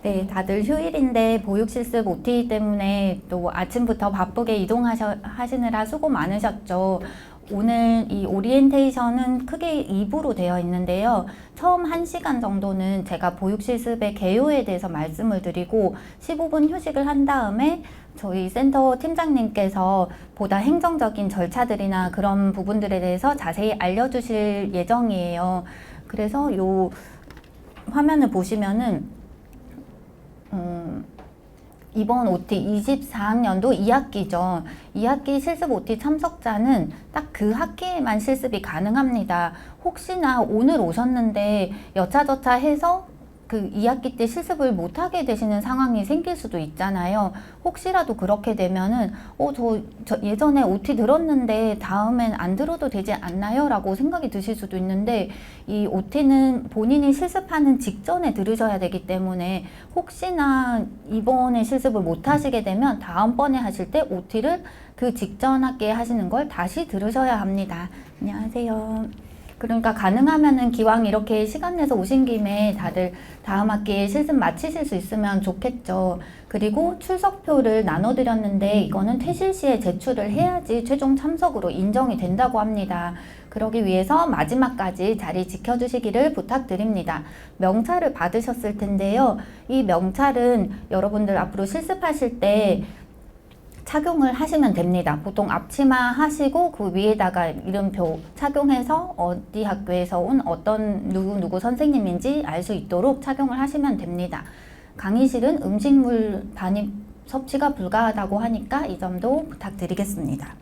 네, 다들 휴일인데 보육 실습 OT 때문에 또 아침부터 바쁘게 이동하시느라 수고 많으셨죠. 오늘 이 오리엔테이션은 크게 2부로 되어 있는데요. 처음 1시간 정도는 제가 보육 실습의 개요에 대해서 말씀을 드리고 15분 휴식을 한 다음에 저희 센터 팀장님께서 보다 행정적인 절차들이나 그런 부분들에 대해서 자세히 알려주실 예정이에요. 그래서 요 화면을 보시면은 이번 OT 24학년도 2학기죠. 2학기 실습 OT 참석자는 딱 그 학기에만 실습이 가능합니다. 혹시나 오늘 오셨는데 여차저차 해서 그 2학기 때 실습을 못하게 되시는 상황이 생길 수도 있잖아요. 혹시라도 그렇게 되면은 저 예전에 OT 들었는데 다음엔 안 들어도 되지 않나요? 라고 생각이 드실 수도 있는데 이 OT는 본인이 실습하는 직전에 들으셔야 되기 때문에 혹시나 이번에 실습을 못 하시게 되면 다음번에 하실 때 OT를 그 직전 학기에 하시는 걸 다시 들으셔야 합니다. 안녕하세요. 그러니까 가능하면은 기왕 이렇게 시간 내서 오신 김에 다들 다음 학기에 실습 마치실 수 있으면 좋겠죠. 그리고 출석표를 나눠드렸는데 이거는 퇴실 시에 제출을 해야지 최종 참석으로 인정이 된다고 합니다. 그러기 위해서 마지막까지 자리 지켜주시기를 부탁드립니다. 명찰을 받으셨을 텐데요. 이 명찰은 여러분들 앞으로 실습하실 때 착용을 하시면 됩니다. 보통 앞치마 하시고 그 위에다가 이름표 착용해서 어디 학교에서 온 어떤 누구 선생님인지 알 수 있도록 착용을 하시면 됩니다. 강의실은 음식물 반입 섭취가 불가하다고 하니까 이 점도 부탁드리겠습니다.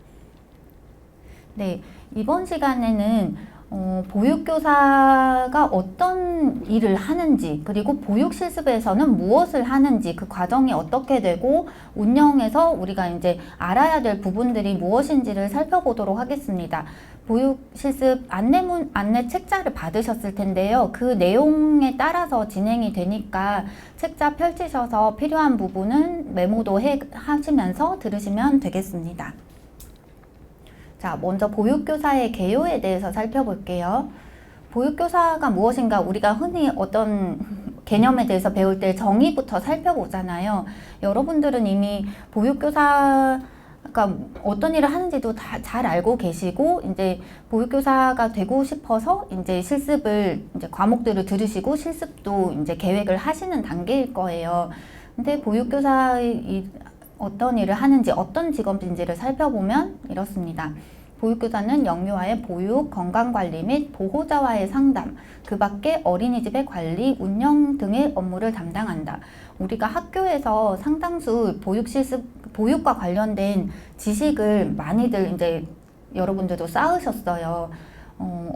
네, 이번 시간에는 보육교사가 어떤 일을 하는지, 그리고 보육 실습에서는 무엇을 하는지, 그 과정이 어떻게 되고 운영에서 우리가 이제 알아야 될 부분들이 무엇인지를 살펴보도록 하겠습니다. 보육 실습 안내 책자를 받으셨을 텐데요. 그 내용에 따라서 진행이 되니까 책자 펼치셔서 필요한 부분은 메모도 하시면서 들으시면 되겠습니다. 자, 먼저 보육교사의 개요에 대해서 살펴볼게요. 보육교사가 무엇인가 우리가 흔히 어떤 개념에 대해서 배울 때 정의부터 살펴보잖아요. 여러분들은 이미 보육교사가 어떤 일을 하는지도 다 잘 알고 계시고, 이제 보육교사가 되고 싶어서 이제 실습을, 이제 과목들을 들으시고 실습도 이제 계획을 하시는 단계일 거예요. 근데 보육교사의 어떤 일을 하는지, 어떤 직업인지를 살펴보면 이렇습니다. 보육교사는 영유아의 보육, 건강관리 및 보호자와의 상담, 그 밖에 어린이집의 관리, 운영 등의 업무를 담당한다. 우리가 학교에서 상당수 보육과 관련된 지식을 많이들 이제 여러분들도 쌓으셨어요.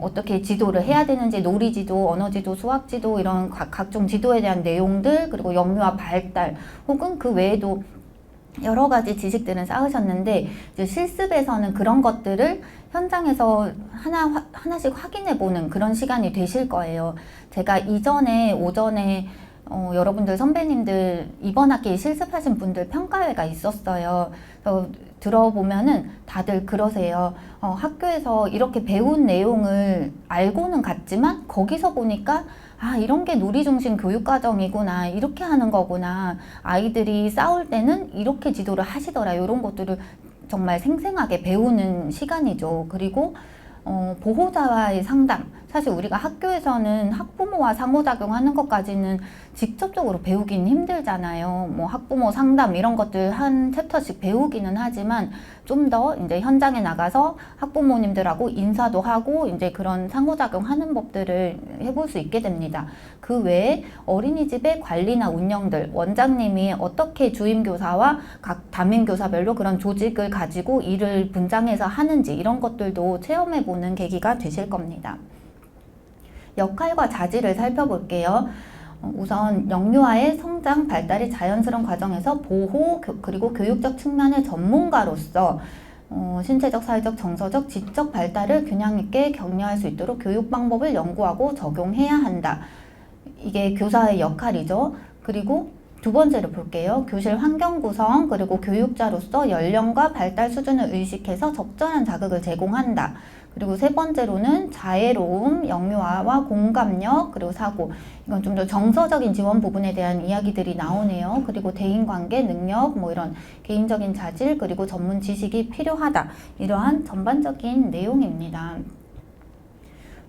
어떻게 지도를 해야 되는지, 놀이지도, 언어지도, 수학지도 이런 각종 지도에 대한 내용들, 그리고 영유아 발달, 혹은 그 외에도 여러 가지 지식들은 쌓으셨는데 이제 실습에서는 그런 것들을 현장에서 하나씩 확인해 보는 그런 시간이 되실 거예요. 제가 오전에 여러분들 선배님들 이번 학기에 실습하신 분들 평가회가 있었어요. 그래서 들어보면은 다들 그러세요. 학교에서 이렇게 배운 내용을 알고는 갔지만 거기서 보니까 이런 게 놀이중심 교육과정이구나, 이렇게 하는 거구나, 아이들이 싸울 때는 이렇게 지도를 하시더라, 이런 것들을 정말 생생하게 배우는 시간이죠. 그리고 보호자와의 상담, 사실 우리가 학교에서는 학부모와 상호작용하는 것까지는 직접적으로 배우긴 힘들잖아요. 뭐 학부모 상담 이런 것들 한 챕터씩 배우기는 하지만 좀 더 이제 현장에 나가서 학부모님들하고 인사도 하고 이제 그런 상호작용하는 법들을 해볼 수 있게 됩니다. 그 외에 어린이집의 관리나 운영들, 원장님이 어떻게 주임교사와 각 담임교사별로 그런 조직을 가지고 일을 분장해서 하는지 이런 것들도 체험해보는 계기가 되실 겁니다. 역할과 자질을 살펴볼게요. 우선 영유아의 성장, 발달이 자연스러운 과정에서 보호, 그리고 교육적 측면의 전문가로서 신체적, 사회적, 정서적, 지적 발달을 균형 있게 격려할 수 있도록 교육 방법을 연구하고 적용해야 한다. 이게 교사의 역할이죠. 그리고 두 번째로 볼게요. 교실 환경 구성, 그리고 교육자로서 연령과 발달 수준을 의식해서 적절한 자극을 제공한다. 그리고 세 번째로는 자애로움, 영유아와 공감력, 그리고 사고. 이건 좀 더 정서적인 지원 부분에 대한 이야기들이 나오네요. 그리고 대인관계, 능력, 뭐 이런 개인적인 자질, 그리고 전문 지식이 필요하다. 이러한 전반적인 내용입니다.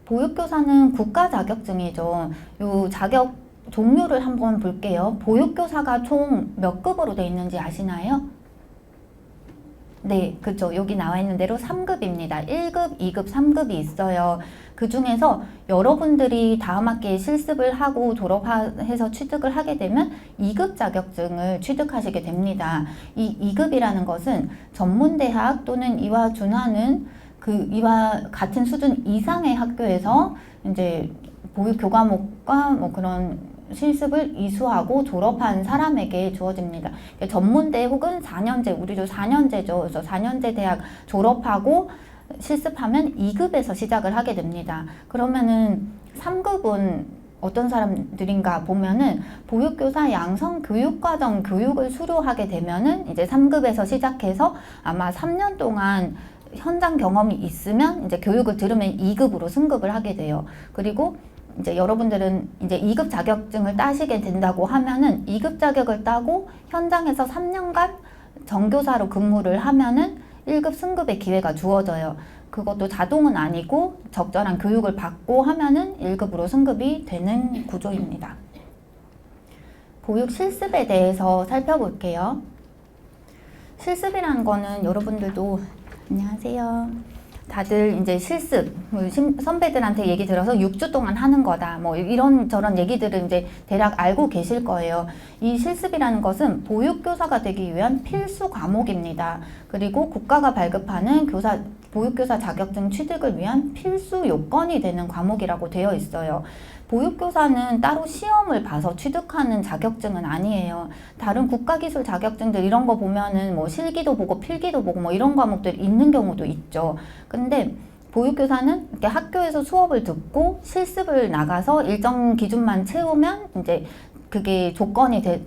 보육교사는 국가 자격증이죠. 요 자격 종류를 한번 볼게요. 보육교사가 총 몇 급으로 되어 있는지 아시나요? 네, 그죠. 여기 나와 있는 대로 3급입니다. 1급, 2급, 3급이 있어요. 그 중에서 여러분들이 다음 학기에 실습을 하고 졸업해서 취득을 하게 되면 2급 자격증을 취득하시게 됩니다. 이 2급이라는 것은 전문대학 또는 이와 준하는 이와 같은 수준 이상의 학교에서 이제 보육 교과목과 뭐 그런 실습을 이수하고 졸업한 사람에게 주어집니다. 전문대 혹은 4년제, 우리도 4년제죠. 그래서 4년제 대학 졸업하고 실습하면 2급에서 시작을 하게 됩니다. 그러면은 3급은 어떤 사람들인가 보면은 보육교사 양성교육과정 교육을 수료하게 되면은 이제 3급에서 시작해서 아마 3년 동안 현장 경험이 있으면 이제 교육을 들으면 2급으로 승급을 하게 돼요. 그리고 이제 여러분들은 이제 2급 자격증을 따시게 된다고 하면은 2급 자격을 따고 현장에서 3년간 정교사로 근무를 하면은 1급 승급의 기회가 주어져요. 그것도 자동은 아니고 적절한 교육을 받고 하면은 1급으로 승급이 되는 구조입니다. 보육 실습에 대해서 살펴볼게요. 실습이라는 거는 여러분들도 안녕하세요. 다들 이제 실습, 선배들한테 얘기 들어서 6주 동안 하는 거다. 뭐 이런저런 얘기들을 이제 대략 알고 계실 거예요. 이 실습이라는 것은 보육교사가 되기 위한 필수 과목입니다. 그리고 국가가 발급하는 보육교사 자격증 취득을 위한 필수 요건이 되는 과목이라고 되어 있어요. 보육교사는 따로 시험을 봐서 취득하는 자격증은 아니에요. 다른 국가기술 자격증들 이런 거 보면은 뭐 실기도 보고 필기도 보고 뭐 이런 과목들이 있는 경우도 있죠. 근데 보육교사는 이렇게 학교에서 수업을 듣고 실습을 나가서 일정 기준만 채우면 이제 그게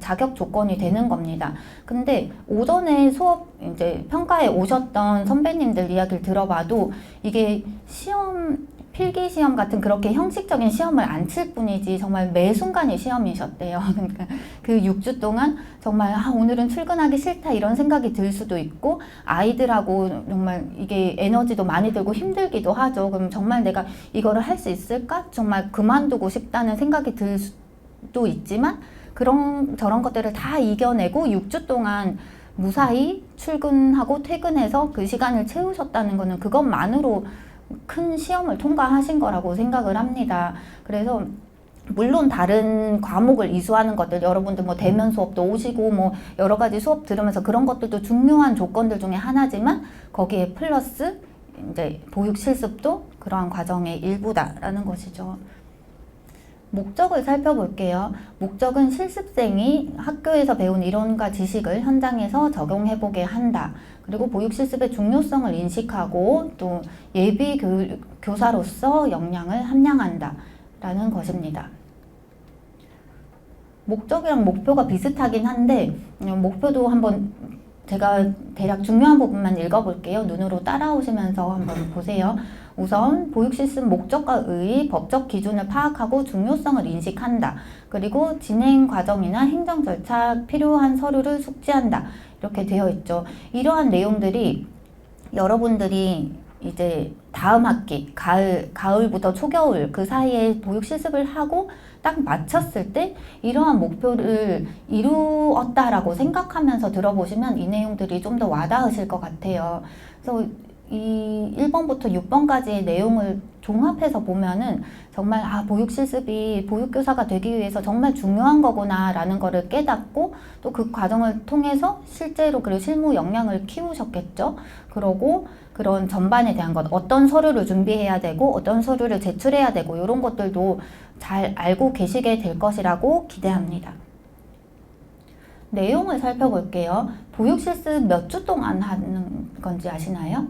자격 조건이 되는 겁니다. 근데 오전에 수업 이제 평가에 오셨던 선배님들 이야기를 들어봐도 이게 필기 시험 같은 그렇게 형식적인 시험을 안 칠 뿐이지 정말 매 순간이 시험이셨대요. 그러니까 그 6주 동안 정말 오늘은 출근하기 싫다 이런 생각이 들 수도 있고 아이들하고 정말 이게 에너지도 많이 들고 힘들기도 하죠. 그럼 정말 내가 이거를 할 수 있을까? 정말 그만두고 싶다는 생각이 들 수도 있지만 저런 것들을 다 이겨내고 6주 동안 무사히 출근하고 퇴근해서 그 시간을 채우셨다는 거는 그것만으로 큰 시험을 통과하신 거라고 생각을 합니다. 그래서 물론 다른 과목을 이수하는 것들 여러분들 뭐 대면 수업도 오시고 뭐 여러 가지 수업 들으면서 그런 것들도 중요한 조건들 중에 하나지만 거기에 플러스 이제 보육 실습도 그러한 과정의 일부다라는 것이죠. 목적을 살펴볼게요. 목적은 실습생이 학교에서 배운 이론과 지식을 현장에서 적용해보게 한다. 그리고 보육 실습의 중요성을 인식하고 또 예비 교사로서 역량을 함양한다. 라는 것입니다. 목적이랑 목표가 비슷하긴 한데 목표도 한번 제가 대략 중요한 부분만 읽어볼게요. 눈으로 따라오시면서 한번 보세요. 우선 보육 실습 목적과 의의, 법적 기준을 파악하고 중요성을 인식한다. 그리고 진행 과정이나 행정 절차, 필요한 서류를 숙지한다. 이렇게 되어 있죠. 이러한 내용들이 여러분들이 이제 다음 학기, 가을부터 초겨울 그 사이에 보육 실습을 하고 딱 마쳤을 때 이러한 목표를 이루었다라고 생각하면서 들어보시면 이 내용들이 좀 더 와닿으실 것 같아요. 그래서 이 1번부터 6번까지의 내용을 종합해서 보면은 정말 보육 실습이 보육교사가 되기 위해서 정말 중요한 거구나 라는 거를 깨닫고 또 그 과정을 통해서 실제로 그리고 실무 역량을 키우셨겠죠. 그러고 그런 전반에 대한 것, 어떤 서류를 준비해야 되고 어떤 서류를 제출해야 되고 이런 것들도 잘 알고 계시게 될 것이라고 기대합니다. 내용을 살펴볼게요. 보육 실습 몇 주 동안 하는 건지 아시나요?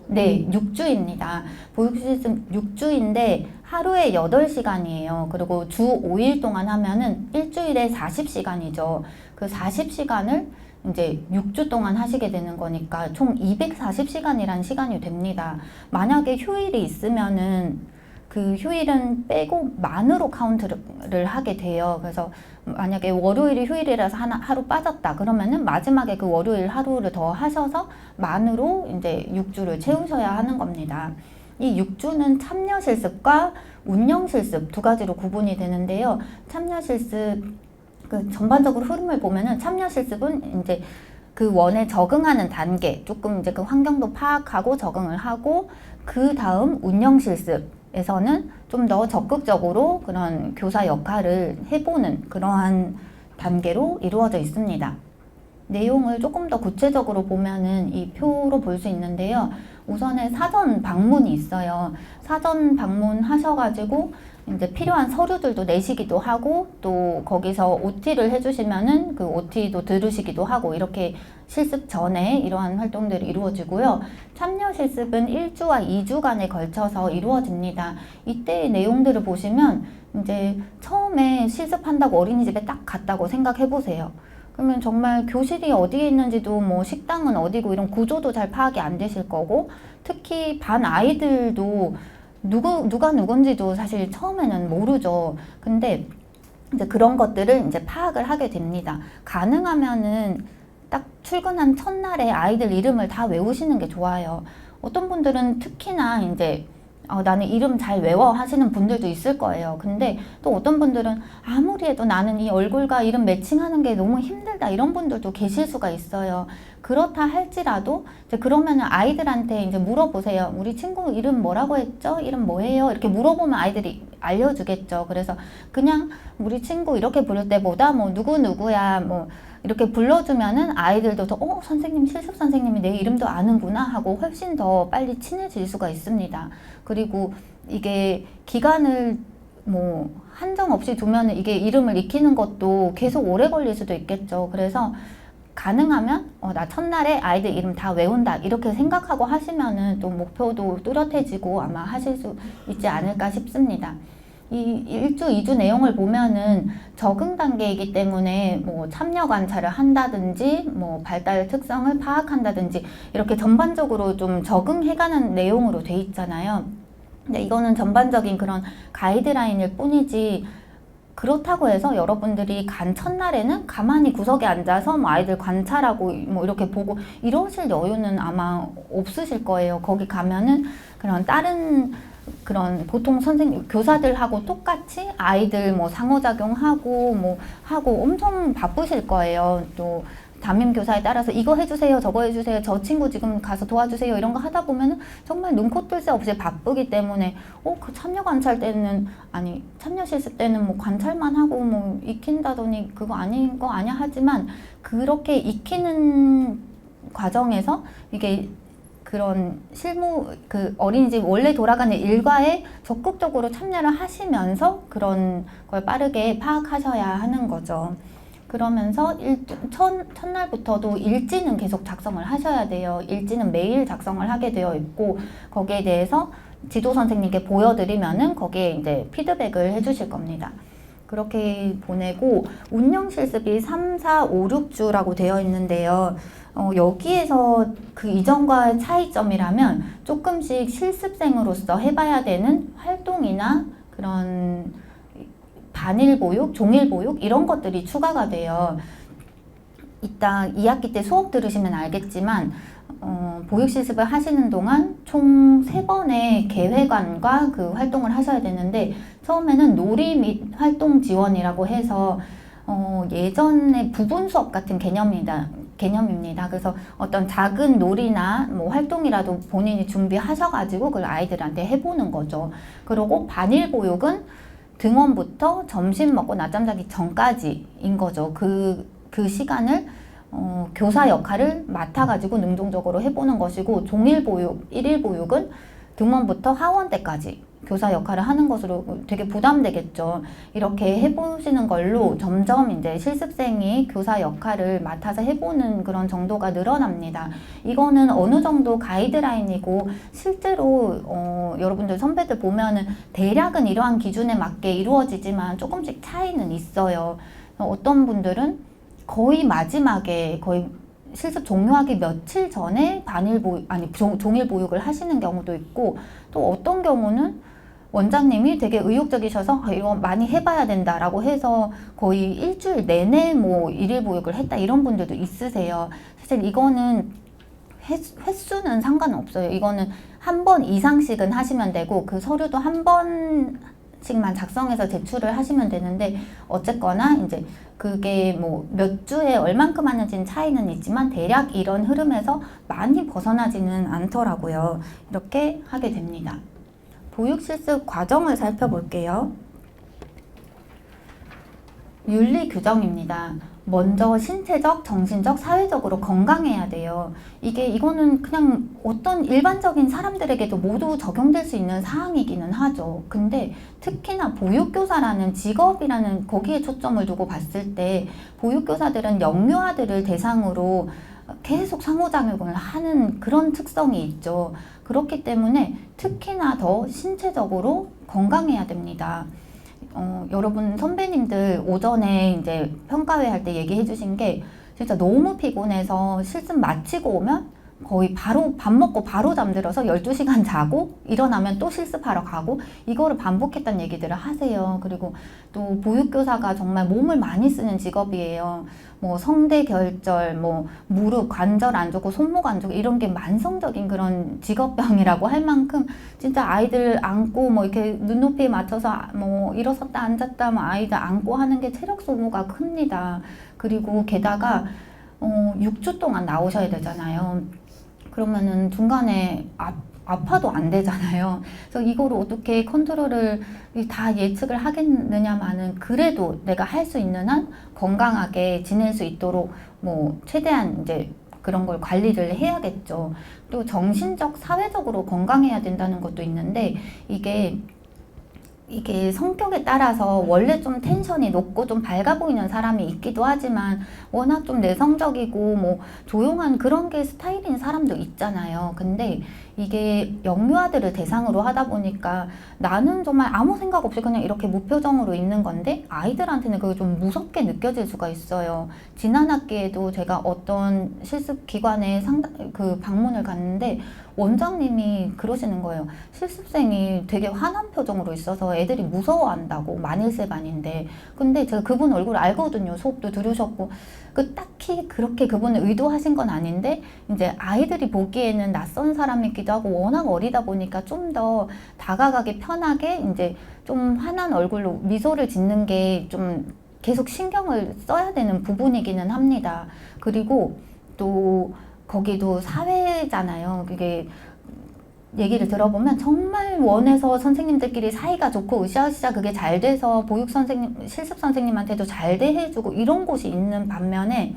네, 6주입니다. 보육 실습 6주인데 하루에 8시간이에요. 그리고 주 5일 동안 하면은 일주일에 40시간이죠. 그 40시간을 이제 6주 동안 하시게 되는 거니까 총 240시간이란 시간이 됩니다. 만약에 휴일이 있으면은 그 휴일은 빼고 만으로 카운트를 하게 돼요. 그래서 만약에 월요일이 휴일이라서 하루 빠졌다 그러면은 마지막에 그 월요일 하루를 더 하셔서 만으로 이제 6주를 채우셔야 하는 겁니다. 이 6주는 참여 실습과 운영 실습 두 가지로 구분이 되는데요. 참여 실습 그 전반적으로 흐름을 보면은 참여 실습은 이제 그 원에 적응하는 단계 조금 이제 그 환경도 파악하고 적응을 하고 그 다음 운영 실습에서는 좀 더 적극적으로 그런 교사 역할을 해보는 그러한 단계로 이루어져 있습니다. 내용을 조금 더 구체적으로 보면은 이 표로 볼 수 있는데요. 우선에 사전 방문이 있어요. 사전 방문 하셔가지고 이제 필요한 서류들도 내시기도 하고 또 거기서 OT를 해주시면은 그 OT도 들으시기도 하고 이렇게 실습 전에 이러한 활동들이 이루어지고요. 참여 실습은 1주와 2주간에 걸쳐서 이루어집니다. 이때의 내용들을 보시면 이제 처음에 실습한다고 어린이집에 딱 갔다고 생각해 보세요. 그러면 정말 교실이 어디에 있는지도 뭐 식당은 어디고 이런 구조도 잘 파악이 안 되실 거고 특히 반 아이들도 누가 누군지도 사실 처음에는 모르죠. 근데 이제 그런 것들을 이제 파악을 하게 됩니다. 가능하면은 딱 출근한 첫날에 아이들 이름을 다 외우시는 게 좋아요. 어떤 분들은 특히나 이제 나는 이름 잘 외워 하시는 분들도 있을 거예요. 근데 또 어떤 분들은 아무리 해도 나는 이 얼굴과 이름 매칭하는 게 너무 힘들다 이런 분들도 계실 수가 있어요. 그렇다 할지라도 이제 그러면은 아이들한테 이제 물어보세요. 우리 친구 이름 뭐라고 했죠? 이름 뭐예요? 이렇게 물어보면 아이들이 알려주겠죠. 그래서 그냥 우리 친구 이렇게 부를 때보다 뭐 누구누구야 뭐 이렇게 불러주면은 아이들도 더 선생님 실습 선생님이 내 이름도 아는구나 하고 훨씬 더 빨리 친해질 수가 있습니다. 그리고 이게 기간을 뭐 한정 없이 두면은 이게 이름을 익히는 것도 계속 오래 걸릴 수도 있겠죠. 그래서 가능하면 나 첫날에 아이들 이름 다 외운다 이렇게 생각하고 하시면은 또 목표도 뚜렷해지고 아마 하실 수 있지 않을까 싶습니다. 이 1주, 2주 내용을 보면은 적응 단계이기 때문에 뭐 참여 관찰을 한다든지 뭐 발달 특성을 파악한다든지 이렇게 전반적으로 좀 적응해가는 내용으로 돼 있잖아요. 근데 이거는 전반적인 그런 가이드라인일 뿐이지 그렇다고 해서 여러분들이 간 첫날에는 가만히 구석에 앉아서 뭐 아이들 관찰하고 뭐 이렇게 보고 이러실 여유는 아마 없으실 거예요. 거기 가면은 그런 다른 그런 보통 선생님, 교사들하고 똑같이 아이들 뭐 상호작용하고 뭐 하고 엄청 바쁘실 거예요. 또 담임 교사에 따라서 이거 해주세요, 저거 해주세요, 저 친구 지금 가서 도와주세요 이런 거 하다 보면은 정말 눈코 뜰 새 없이 바쁘기 때문에 그 참여 관찰 때는 아니 참여 실습 때는 뭐 관찰만 하고 뭐 익힌다더니 그거 아닌 거 아니야 하지만 그렇게 익히는 과정에서 이게 그런 실무 그 어린이집 원래 돌아가는 일과에 적극적으로 참여를 하시면서 그런 걸 빠르게 파악하셔야 하는 거죠. 그러면서 첫날부터도 일지는 계속 작성을 하셔야 돼요. 일지는 매일 작성을 하게 되어 있고 거기에 대해서 지도 선생님께 보여드리면은 거기에 이제 피드백을 해주실 겁니다. 그렇게 보내고 운영 실습이 3, 4, 5, 6주라고 되어 있는데요. 여기에서 그 이전과의 차이점이라면 조금씩 실습생으로서 해봐야 되는 활동이나 그런 반일 보육, 종일 보육 이런 것들이 추가가 돼요. 이따 2학기 때 수업 들으시면 알겠지만 보육 실습을 하시는 동안 총 3번의 계획안과 그 활동을 하셔야 되는데 처음에는 놀이 및 활동 지원이라고 해서 예전에 부분 수업 같은 개념입니다. 그래서 어떤 작은 놀이나 뭐 활동이라도 본인이 준비하셔가지고 그걸 아이들한테 해보는 거죠. 그리고 반일 보육은 등원부터 점심 먹고 낮잠 자기 전까지인 거죠. 그 시간을 교사 역할을 맡아가지고 능동적으로 해보는 것이고 종일 보육, 일일 보육은 등원부터 하원 때까지 교사 역할을 하는 것으로 되게 부담되겠죠. 이렇게 해보시는 걸로 점점 이제 실습생이 교사 역할을 맡아서 해보는 그런 정도가 늘어납니다. 이거는 어느 정도 가이드라인이고 실제로 여러분들 선배들 보면은 대략은 이러한 기준에 맞게 이루어지지만 조금씩 차이는 있어요. 어떤 분들은 거의 마지막에 거의 실습 종료하기 며칠 전에 종일 보육을 하시는 경우도 있고, 또 어떤 경우는 원장님이 되게 의욕적이셔서 이거 많이 해봐야 된다라고 해서 거의 일주일 내내 뭐 일일 보육을 했다 이런 분들도 있으세요. 사실 이거는 횟수는 상관없어요. 이거는 한 번 이상씩은 하시면 되고, 그 서류도 한 번씩만 작성해서 제출을 하시면 되는데, 어쨌거나 이제 그게 뭐 몇 주에 얼만큼 하는지는 차이는 있지만 대략 이런 흐름에서 많이 벗어나지는 않더라고요. 이렇게 하게 됩니다. 보육 실습 과정을 살펴볼게요. 윤리 규정입니다. 먼저 신체적, 정신적, 사회적으로 건강해야 돼요. 이거는 그냥 어떤 일반적인 사람들에게도 모두 적용될 수 있는 사항이기는 하죠. 근데 특히나 보육교사라는 직업이라는 거기에 초점을 두고 봤을 때, 보육교사들은 영유아들을 대상으로 계속 상호작용을 하는 그런 특성이 있죠. 그렇기 때문에 특히나 더 신체적으로 건강해야 됩니다. 여러분 선배님들 오전에 이제 평가회 할 때 얘기해 주신 게, 진짜 너무 피곤해서 실습 마치고 오면 거의 바로 밥 먹고 바로 잠들어서 12시간 자고 일어나면 또 실습하러 가고, 이거를 반복했다는 얘기들을 하세요. 그리고 또 보육교사가 정말 몸을 많이 쓰는 직업이에요. 뭐 성대 결절, 뭐 무릎 관절 안 좋고 손목 안 좋고 이런 게 만성적인 그런 직업병이라고 할 만큼, 진짜 아이들 안고 뭐 이렇게 눈높이에 맞춰서 뭐 일어섰다 앉았다 뭐 아이들 안고 하는 게 체력 소모가 큽니다. 그리고 게다가 6주 동안 나오셔야 되잖아요. 그러면은 중간에 아파도 안 되잖아요. 그래서 이거를 어떻게 컨트롤을 다 예측을 하겠느냐마는, 그래도 내가 할 수 있는 한 건강하게 지낼 수 있도록 뭐 최대한 이제 그런 걸 관리를 해야겠죠. 또 정신적, 사회적으로 건강해야 된다는 것도 있는데, 이게 성격에 따라서 원래 좀 텐션이 높고 좀 밝아 보이는 사람이 있기도 하지만, 워낙 좀 내성적이고 뭐 조용한 그런 게 스타일인 사람도 있잖아요. 근데 이게 영유아들을 대상으로 하다 보니까 나는 정말 아무 생각 없이 그냥 이렇게 무표정으로 있는 건데, 아이들한테는 그게 좀 무섭게 느껴질 수가 있어요. 지난 학기에도 제가 어떤 실습 기관에 방문을 갔는데, 원장님이 그러시는 거예요. 실습생이 되게 화난 표정으로 있어서 애들이 무서워한다고, 만일세 반인데. 근데 제가 그분 얼굴 알거든요. 수업도 들으셨고. 딱히 그렇게 그분을 의도하신 건 아닌데, 이제 아이들이 보기에는 낯선 사람이기도 하고 워낙 어리다 보니까 좀 더 다가가기 편하게 이제 좀 환한 얼굴로 미소를 짓는 게 좀 계속 신경을 써야 되는 부분이기는 합니다. 그리고 또 거기도 사회잖아요. 그게 얘기를 들어보면 정말 원에서 선생님들끼리 사이가 좋고 으쌰으쌰 그게 잘 돼서 보육 선생님, 실습 선생님한테도 잘 대해주고 이런 곳이 있는 반면에,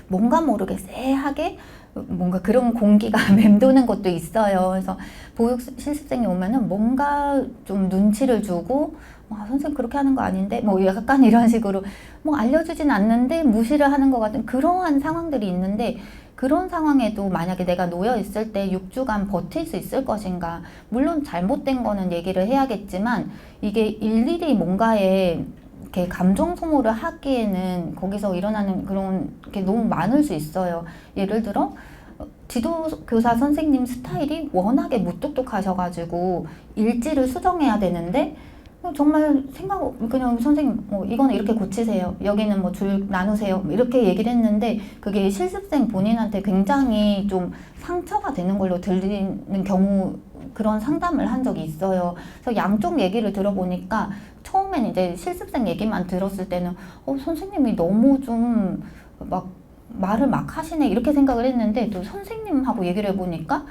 뭔가 모르게 쎄하게 뭔가 그런 공기가 맴도는 것도 있어요. 그래서 보육 실습생이 오면은 뭔가 좀 눈치를 주고, 선생님 그렇게 하는 거 아닌데 뭐 약간 이런 식으로 뭐 알려주진 않는데 무시를 하는 것 같은 그러한 상황들이 있는데, 그런 상황에도 만약에 내가 놓여 있을 때 6주간 버틸 수 있을 것인가. 물론 잘못된 거는 얘기를 해야겠지만, 이게 일일이 뭔가에 이렇게 감정 소모를 하기에는 거기서 일어나는 그런 게 너무 많을 수 있어요. 예를 들어 지도교사 선생님 스타일이 워낙에 무뚝뚝하셔가지고 일지를 수정해야 되는데, 정말 그냥 선생님 이거는 이렇게 고치세요, 여기는 뭐 줄 나누세요 이렇게 얘기를 했는데, 그게 실습생 본인한테 굉장히 좀 상처가 되는 걸로 들리는 경우, 그런 상담을 한 적이 있어요. 그래서 양쪽 얘기를 들어보니까 처음엔 이제 실습생 얘기만 들었을 때는 선생님이 너무 좀 막 말을 막 하시네 이렇게 생각을 했는데, 또 선생님하고 얘기를 해보니까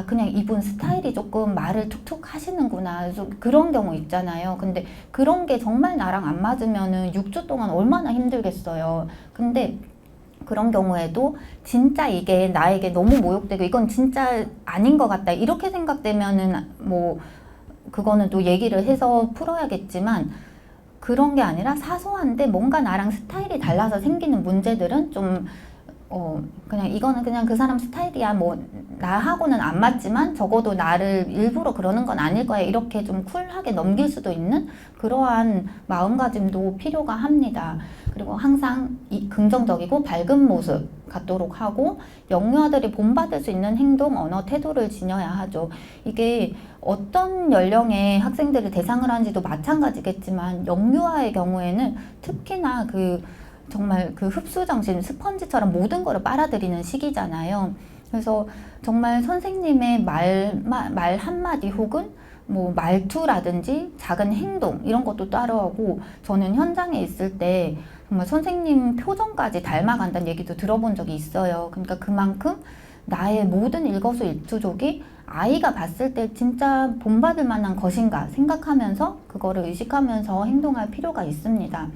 그냥 이분 스타일이 조금 말을 툭툭 하시는구나. 그래서 그런 경우 있잖아요. 근데 그런 게 정말 나랑 안 맞으면은 6주 동안 얼마나 힘들겠어요. 근데 그런 경우에도 진짜 이게 나에게 너무 모욕되고 이건 진짜 아닌 것 같다 이렇게 생각되면은 뭐 그거는 또 얘기를 해서 풀어야겠지만, 그런 게 아니라 사소한데 뭔가 나랑 스타일이 달라서 생기는 문제들은 좀 그냥 이거는 그냥 그 사람 스타일이야, 뭐 나하고는 안 맞지만 적어도 나를 일부러 그러는 건 아닐 거야, 이렇게 좀 쿨하게 넘길 수도 있는 그러한 마음가짐도 필요가 합니다. 그리고 항상 긍정적이고 밝은 모습 갖도록 하고 영유아들이 본받을 수 있는 행동, 언어, 태도를 지녀야 하죠. 이게 어떤 연령의 학생들을 대상을 하는지도 마찬가지겠지만 영유아의 경우에는 특히나 정말 흡수정신, 스펀지처럼 모든 거를 빨아들이는 시기잖아요. 그래서 정말 선생님의 말 한마디 혹은 뭐 말투라든지 작은 행동 이런 것도 따라하고, 저는 현장에 있을 때 정말 선생님 표정까지 닮아간다는 얘기도 들어본 적이 있어요. 그러니까 그만큼 나의 모든 일거수일투족이 아이가 봤을 때 진짜 본받을 만한 것인가 생각하면서 그거를 의식하면서 행동할 필요가 있습니다.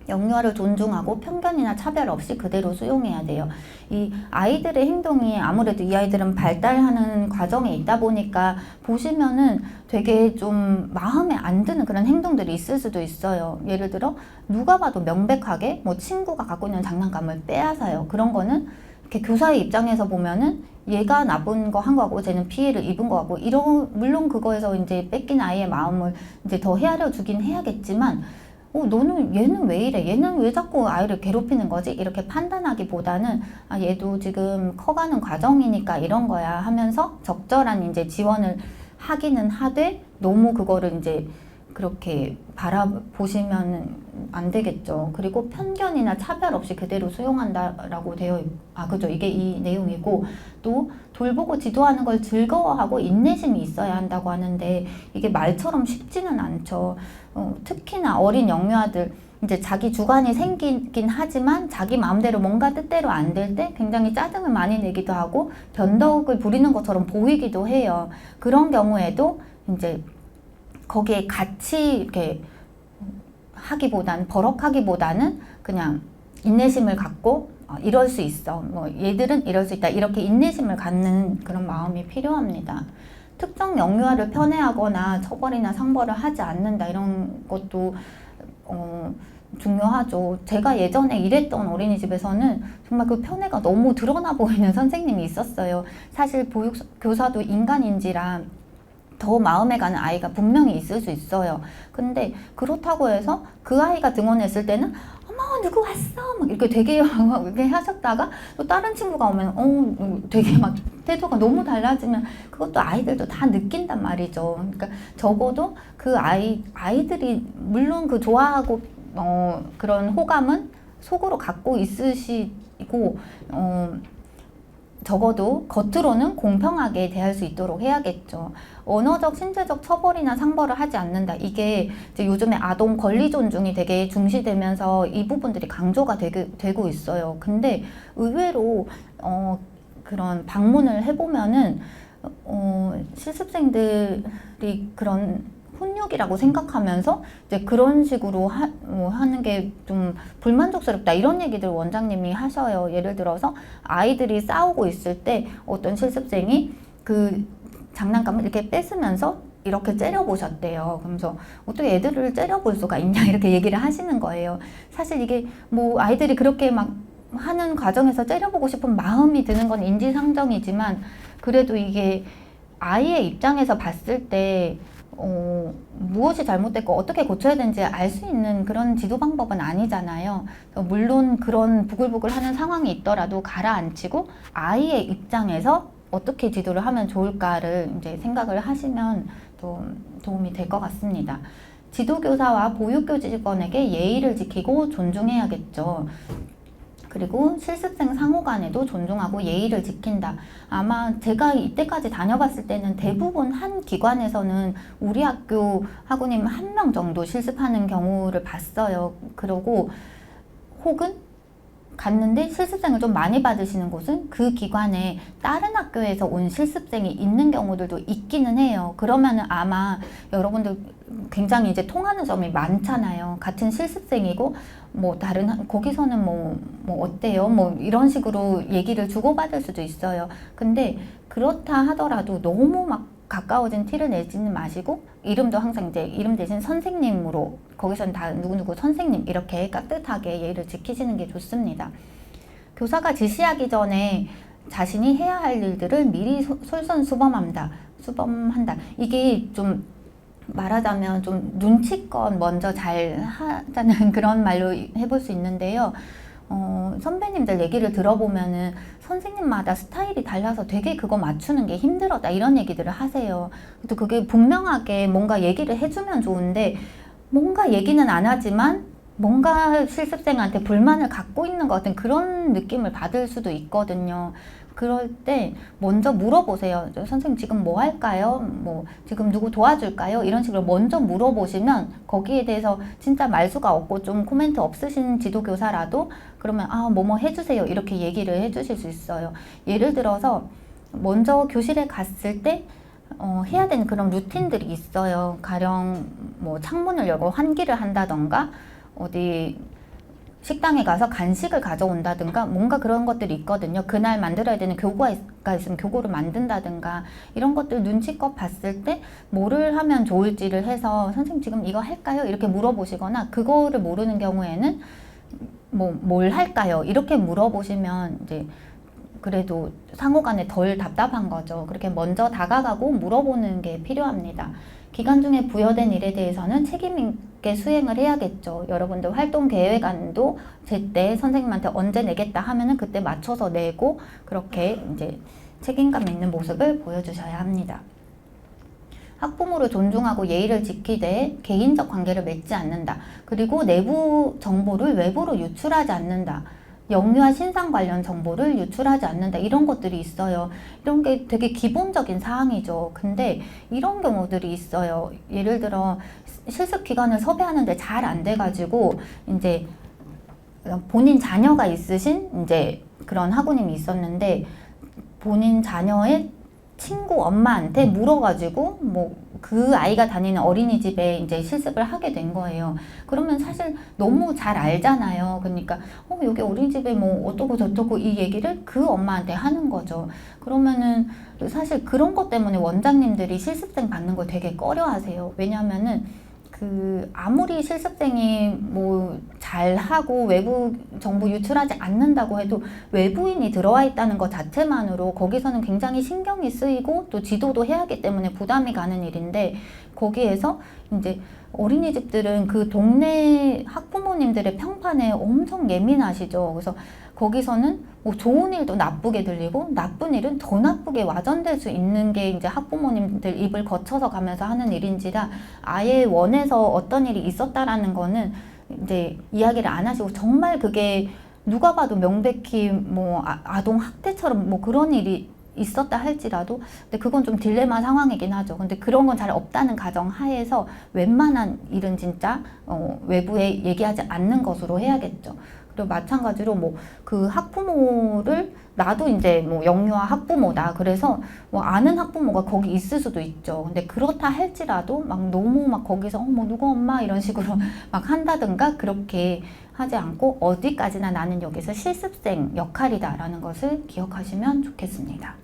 영유아를 존중하고 편견이나 차별 없이 그대로 수용해야 돼요. 이 아이들의 행동이 아무래도 이 아이들은 발달하는 과정에 있다 보니까 보시면은 되게 좀 마음에 안 드는 그런 행동들이 있을 수도 있어요. 예를 들어 누가 봐도 명백하게 뭐 친구가 갖고 있는 장난감을 빼앗아요. 그런 거는 이렇게 교사의 입장에서 보면은 얘가 나쁜 거 한 거고 쟤는 피해를 입은 거 같고, 물론 그거에서 이제 뺏긴 아이의 마음을 이제 더 헤아려 주긴 해야겠지만, 얘는 왜 이래? 얘는 왜 자꾸 아이를 괴롭히는 거지? 이렇게 판단하기보다는 얘도 지금 커가는 과정이니까 이런 거야 하면서 적절한 이제 지원을 하기는 하되, 너무 그거를 이제 그렇게 바라보시면 안 되겠죠. 그리고 편견이나 차별 없이 그대로 수용한다라고 그죠. 이게 이 내용이고, 또 돌보고 지도하는 걸 즐거워하고 인내심이 있어야 한다고 하는데, 이게 말처럼 쉽지는 않죠. 특히나 어린 영유아들, 이제 자기 주관이 생기긴 하지만 자기 마음대로 뭔가 뜻대로 안 될 때 굉장히 짜증을 많이 내기도 하고 변덕을 부리는 것처럼 보이기도 해요. 그런 경우에도 이제 거기에 같이 이렇게 버럭하기보다는 그냥 인내심을 갖고 이럴 수 있어, 뭐 얘들은 이럴 수 있다, 이렇게 인내심을 갖는 그런 마음이 필요합니다. 특정 영유아를 편애하거나 처벌이나 상벌을 하지 않는다, 이런 것도 중요하죠. 제가 예전에 일했던 어린이집에서는 정말 그 편애가 너무 드러나 보이는 선생님이 있었어요. 사실 교사도 인간인지라 더 마음에 가는 아이가 분명히 있을 수 있어요. 근데 그렇다고 해서 그 아이가 등원했을 때는 어머 누구 왔어 막 이렇게 되게 이렇게 하셨다가, 또 다른 친구가 오면 되게 막 태도가 너무 달라지면 그것도 아이들도 다 느낀단 말이죠. 그러니까 적어도 그 아이들이 물론 그 좋아하고 그런 호감은 속으로 갖고 있으시고, 적어도 겉으로는 공평하게 대할 수 있도록 해야겠죠. 언어적, 신체적 처벌이나 상벌을 하지 않는다. 이게 이제 요즘에 아동 권리 존중이 되게 중시되면서 이 부분들이 강조가 되고 있어요. 근데 의외로 그런 방문을 해보면은 실습생들이 그런 훈육이라고 생각하면서 이제 그런 식으로 하는 게 좀 불만족스럽다, 이런 얘기들 원장님이 하셔요. 예를 들어서 아이들이 싸우고 있을 때 어떤 실습생이 그 장난감을 이렇게 뺏으면서 이렇게 째려보셨대요. 그러면서 어떻게 애들을 째려볼 수가 있냐 이렇게 얘기를 하시는 거예요. 사실 이게 뭐 아이들이 그렇게 막 하는 과정에서 째려보고 싶은 마음이 드는 건 인지상정이지만, 그래도 이게 아이의 입장에서 봤을 때 무엇이 잘못됐고 어떻게 고쳐야 되는지 알 수 있는 그런 지도 방법은 아니잖아요. 물론 그런 부글부글하는 상황이 있더라도 가라앉히고 아이의 입장에서 어떻게 지도를 하면 좋을까를 이제 생각을 하시면 도움이 될 것 같습니다. 지도교사와 보육교직원에게 예의를 지키고 존중해야겠죠. 그리고 실습생 상호 간에도 존중하고 예의를 지킨다. 아마 제가 이때까지 다녀봤을 때는 대부분 한 기관에서는 우리 학교 학우님 1명 정도 실습하는 경우를 봤어요. 그러고 혹은 갔는데 실습생을 좀 많이 받으시는 곳은 그 기관에 다른 학교에서 온 실습생이 있는 경우들도 있기는 해요. 그러면은 아마 여러분들 굉장히 이제 통하는 점이 많잖아요. 같은 실습생이고 뭐 다른 거기서는 뭐 어때요? 뭐 이런 식으로 얘기를 주고받을 수도 있어요. 근데 그렇다 하더라도 너무 막 가까워진 티를 내지는 마시고, 이름도 항상 이제 이름 대신 선생님으로, 거기서는 다 누구누구 선생님 이렇게 깍듯하게 예의를 지키시는 게 좋습니다. 교사가 지시하기 전에 자신이 해야 할 일들을 미리 솔선수범한다. 이게 좀 말하자면 좀 눈치껏 먼저 잘 하자는 그런 말로 해볼 수 있는데요. 선배님들 얘기를 들어보면은 선생님마다 스타일이 달라서 되게 그거 맞추는 게 힘들었다 이런 얘기들을 하세요. 또 그게 분명하게 뭔가 얘기를 해주면 좋은데 뭔가 얘기는 안 하지만 뭔가 실습생한테 불만을 갖고 있는 것 같은 그런 느낌을 받을 수도 있거든요. 그럴 때 먼저 물어보세요. 선생님 지금 뭐 할까요? 뭐 지금 누구 도와줄까요? 이런 식으로 먼저 물어보시면 거기에 대해서 진짜 말수가 없고 좀 코멘트 없으신 지도교사라도 그러면 뭐뭐 해주세요 이렇게 얘기를 해주실 수 있어요. 예를 들어서 먼저 교실에 갔을 때 해야 되는 그런 루틴들이 있어요. 가령 뭐 창문을 열고 환기를 한다던가 어디 식당에 가서 간식을 가져온다든가 뭔가 그런 것들이 있거든요. 그날 만들어야 되는 교구가 있으면 교구를 만든다든가 이런 것들 눈치껏 봤을 때 뭐를 하면 좋을지를 해서 선생님 지금 이거 할까요? 이렇게 물어보시거나 그거를 모르는 경우에는 뭘 할까요? 이렇게 물어보시면 이제 그래도 상호간에 덜 답답한 거죠. 그렇게 먼저 다가가고 물어보는 게 필요합니다. 기간 중에 부여된 일에 대해서는 책임 있게 수행을 해야겠죠. 여러분들 활동 계획안도 제때 선생님한테 언제 내겠다 하면은 그때 맞춰서 내고 그렇게 이제 책임감 있는 모습을 보여주셔야 합니다. 학부모를 존중하고 예의를 지키되 개인적 관계를 맺지 않는다. 그리고 내부 정보를 외부로 유출하지 않는다. 영유아 신상 관련 정보를 유출하지 않는다. 이런 것들이 있어요. 이런 게 되게 기본적인 사항이죠. 근데 이런 경우들이 있어요. 예를 들어 실습 기간을 섭외하는데 잘 안 돼가지고 이제 본인 자녀가 있으신 이제 그런 학우님이 있었는데 본인 자녀의 친구 엄마한테 물어가지고 뭐 그 아이가 다니는 어린이집에 이제 실습을 하게 된 거예요. 그러면 사실 너무 잘 알잖아요. 그러니까 여기 어린이집에 뭐 어떠고 저떠고 이 얘기를 그 엄마한테 하는 거죠. 그러면은 사실 그런 것 때문에 원장님들이 실습생 받는 걸 되게 꺼려하세요. 왜냐하면은 아무리 실습생이 뭐 잘하고 외부 정보 유출하지 않는다고 해도 외부인이 들어와 있다는 것 자체만으로 거기서는 굉장히 신경이 쓰이고 또 지도도 해야 하기 때문에 부담이 가는 일인데 거기에서 이제 어린이집들은 그 동네 학부모님들의 평판에 엄청 예민하시죠. 그래서 거기서는 뭐 좋은 일도 나쁘게 들리고 나쁜 일은 더 나쁘게 와전될 수 있는 게 이제 학부모님들 입을 거쳐서 가면서 하는 일인지라 아예 원해서 어떤 일이 있었다라는 거는 이제 이야기를 안 하시고 정말 그게 누가 봐도 명백히 뭐 아동 학대처럼 뭐 그런 일이 있었다 할지라도 근데 그건 좀 딜레마 상황이긴 하죠. 근데 그런 건 잘 없다는 가정 하에서 웬만한 일은 진짜 외부에 얘기하지 않는 것으로 해야겠죠. 그리고 마찬가지로 뭐 그 학부모를 나도 이제 뭐 영유아 학부모다. 그래서 뭐 아는 학부모가 거기 있을 수도 있죠. 근데 그렇다 할지라도 막 너무 막 거기서 뭐 누구 엄마 이런 식으로 막 한다든가 그렇게 하지 않고 어디까지나 나는 여기서 실습생 역할이다라는 것을 기억하시면 좋겠습니다.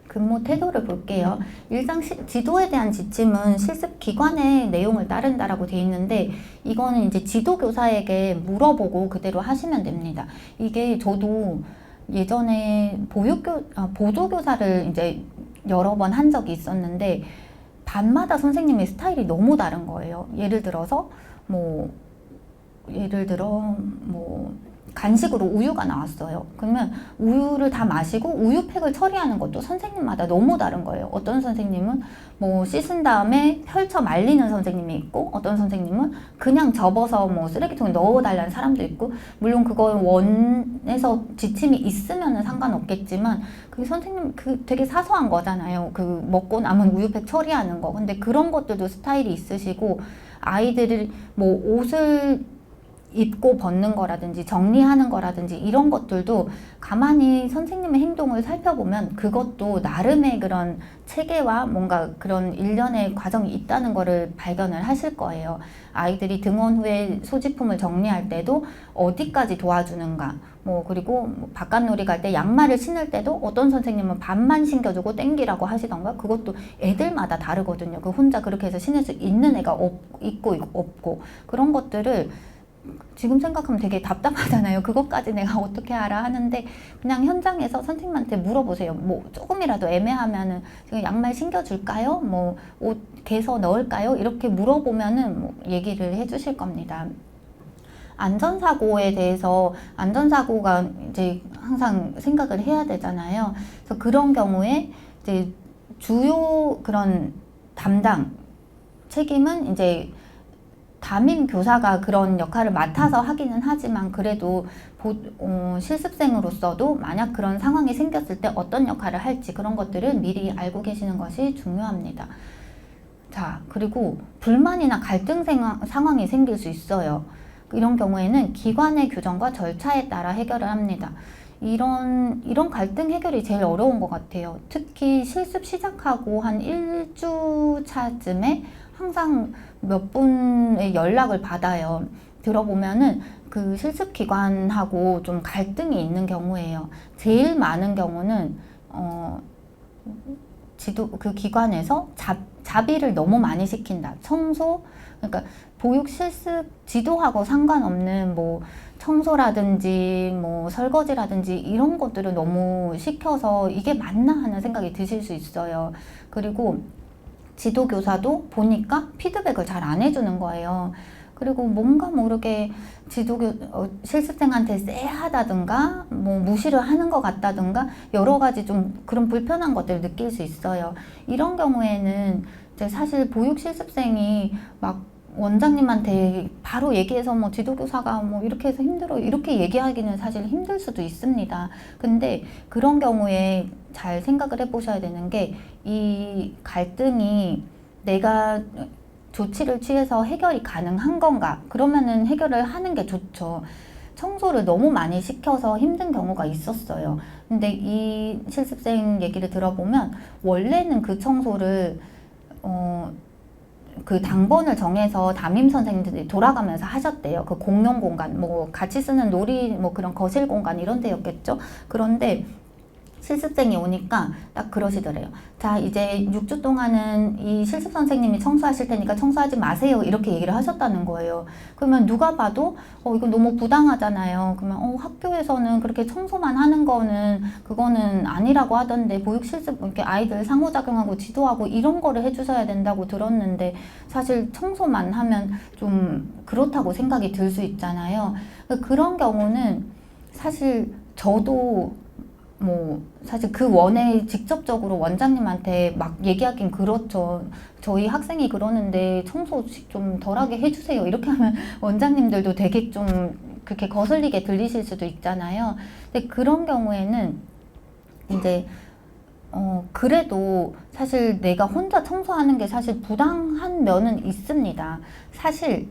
근무 태도를 볼게요. 일상 지도에 대한 지침은 실습 기관의 내용을 따른다라고 돼 있는데 이거는 이제 지도교사에게 물어보고 그대로 하시면 됩니다. 이게 저도 예전에 보조교사를 이제 여러 번 한 적이 있었는데 반마다 선생님의 스타일이 너무 다른 거예요. 예를 들어 간식으로 우유가 나왔어요. 그러면 우유를 다 마시고 우유팩을 처리하는 것도 선생님마다 너무 다른 거예요. 어떤 선생님은 뭐 씻은 다음에 펼쳐 말리는 선생님이 있고 어떤 선생님은 그냥 접어서 뭐 쓰레기통에 넣어달라는 사람도 있고 물론 그건 원에서 지침이 있으면 상관없겠지만 그 선생님 되게 사소한 거잖아요. 그 먹고 남은 우유팩 처리하는 거. 근데 그런 것들도 스타일이 있으시고 아이들이 뭐 옷을 입고 벗는 거라든지 정리하는 거라든지 이런 것들도 가만히 선생님의 행동을 살펴보면 그것도 나름의 그런 체계와 뭔가 그런 일련의 과정이 있다는 거를 발견을 하실 거예요. 아이들이 등원 후에 소지품을 정리할 때도 어디까지 도와주는가 그리고 바깥놀이 갈 때 양말을 신을 때도 어떤 선생님은 반만 신겨주고 땡기라고 하시던가 그것도 애들마다 다르거든요. 혼자 그렇게 해서 신을 수 있는 애가 있고 없고 그런 것들을 지금 생각하면 되게 답답하잖아요. 그것까지 내가 어떻게 알아 하는데 그냥 현장에서 선생님한테 물어보세요. 뭐 조금이라도 애매하면은 지금 양말 신겨줄까요? 뭐 옷 개서 넣을까요? 이렇게 물어보면은 뭐 얘기를 해주실 겁니다. 안전사고에 대해서 안전사고가 이제 항상 생각을 해야 되잖아요. 그래서 그런 경우에 이제 주요 그런 담당 책임은 이제 담임 교사가 그런 역할을 맡아서 하기는 하지만 그래도 실습생으로서도 만약 그런 상황이 생겼을 때 어떤 역할을 할지 그런 것들을 미리 알고 계시는 것이 중요합니다. 자, 그리고 불만이나 갈등 상황이 생길 수 있어요. 이런 경우에는 기관의 규정과 절차에 따라 해결을 합니다. 이런 갈등 해결이 제일 어려운 것 같아요. 특히 실습 시작하고 한 1주 차쯤에 항상 몇 분의 연락을 받아요. 들어보면은 그 실습 기관하고 좀 갈등이 있는 경우예요. 제일 많은 경우는 그 기관에서 자비를 너무 많이 시킨다. 청소, 그러니까 보육 실습 지도하고 상관없는 뭐 청소라든지 뭐 설거지라든지 이런 것들을 너무 시켜서 이게 맞나 하는 생각이 드실 수 있어요. 그리고 지도교사도 보니까 피드백을 잘 안 해주는 거예요. 그리고 뭔가 모르게 실습생한테 쎄하다든가 뭐 무시를 하는 것 같다든가 여러 가지 좀 그런 불편한 것들을 느낄 수 있어요. 이런 경우에는 이제 사실 보육 실습생이 막 원장님한테 바로 얘기해서 뭐 지도교사가 뭐 이렇게 해서 힘들어 이렇게 얘기하기는 사실 힘들 수도 있습니다. 근데 그런 경우에 잘 생각을 해보셔야 되는 게 이 갈등이 내가 조치를 취해서 해결이 가능한 건가? 그러면은 해결을 하는 게 좋죠. 청소를 너무 많이 시켜서 힘든 경우가 있었어요. 근데 이 실습생 얘기를 들어보면 원래는 그 청소를 그 당번을 정해서 담임 선생님들이 돌아가면서 하셨대요. 그 공용 공간, 뭐 같이 쓰는 놀이, 뭐 그런 거실 공간 이런 데였겠죠. 그런데 실습생이 오니까 딱 그러시더래요. 자, 이제 6주 동안은 이 실습 선생님이 청소하실 테니까 청소하지 마세요. 이렇게 얘기를 하셨다는 거예요. 그러면 누가 봐도 이거 너무 부당하잖아요. 그러면 학교에서는 그렇게 청소만 하는 거는 그거는 아니라고 하던데 보육 실습 이렇게 아이들 상호작용하고 지도하고 이런 거를 해주셔야 된다고 들었는데 사실 청소만 하면 좀 그렇다고 생각이 들 수 있잖아요. 그런 경우는 사실 저도 뭐 사실 그 원에 직접적으로 원장님한테 막 얘기하긴 그렇죠. 저희 학생이 그러는데 청소 좀 덜하게 해주세요. 이렇게 하면 원장님들도 되게 좀 그렇게 거슬리게 들리실 수도 있잖아요. 근데 그런 경우에는 이제 그래도 사실 내가 혼자 청소하는 게 사실 부당한 면은 있습니다. 사실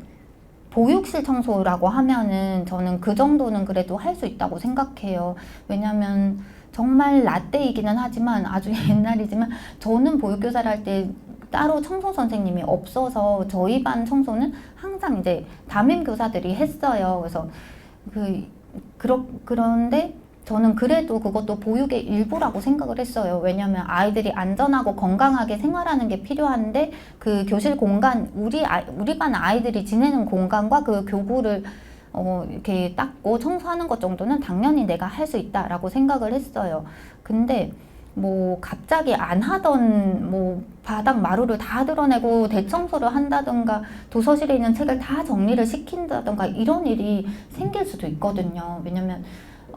보육실 청소라고 하면은 저는 그 정도는 그래도 할 수 있다고 생각해요. 왜냐면 정말 라떼이기는 하지만 아주 옛날이지만 저는 보육교사를 할 때 따로 청소 선생님이 없어서 저희 반 청소는 항상 이제 담임 교사들이 했어요. 그래서 그런데 저는 그래도 그것도 보육의 일부라고 생각을 했어요. 왜냐하면 아이들이 안전하고 건강하게 생활하는 게 필요한데 그 교실 공간, 우리 반 아이들이 지내는 공간과 그 교구를 이렇게 닦고 청소하는 것 정도는 당연히 내가 할 수 있다라고 생각을 했어요. 근데 뭐 갑자기 안 하던 뭐 바닥 마루를 다 드러내고 대청소를 한다든가 도서실에 있는 책을 다 정리를 시킨다든가 이런 일이 생길 수도 있거든요. 왜냐면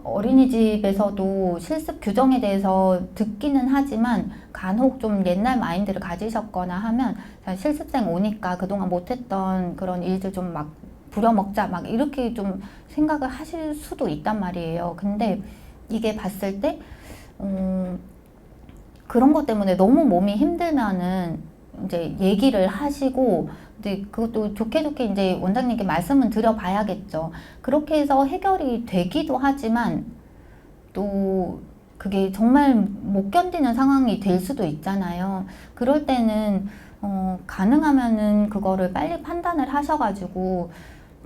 어린이집에서도 실습 규정에 대해서 듣기는 하지만 간혹 좀 옛날 마인드를 가지셨거나 하면 실습생 오니까 그동안 못했던 그런 일들 좀 막 부려먹자 막 이렇게 좀 생각을 하실 수도 있단 말이에요. 근데 이게 봤을 때 그런 것 때문에 너무 몸이 힘들면은 이제 얘기를 하시고 이제 그것도 좋게 이제 원장님께 말씀은 드려봐야겠죠. 그렇게 해서 해결이 되기도 하지만 또 그게 정말 못 견디는 상황이 될 수도 있잖아요. 그럴 때는 가능하면은 그거를 빨리 판단을 하셔가지고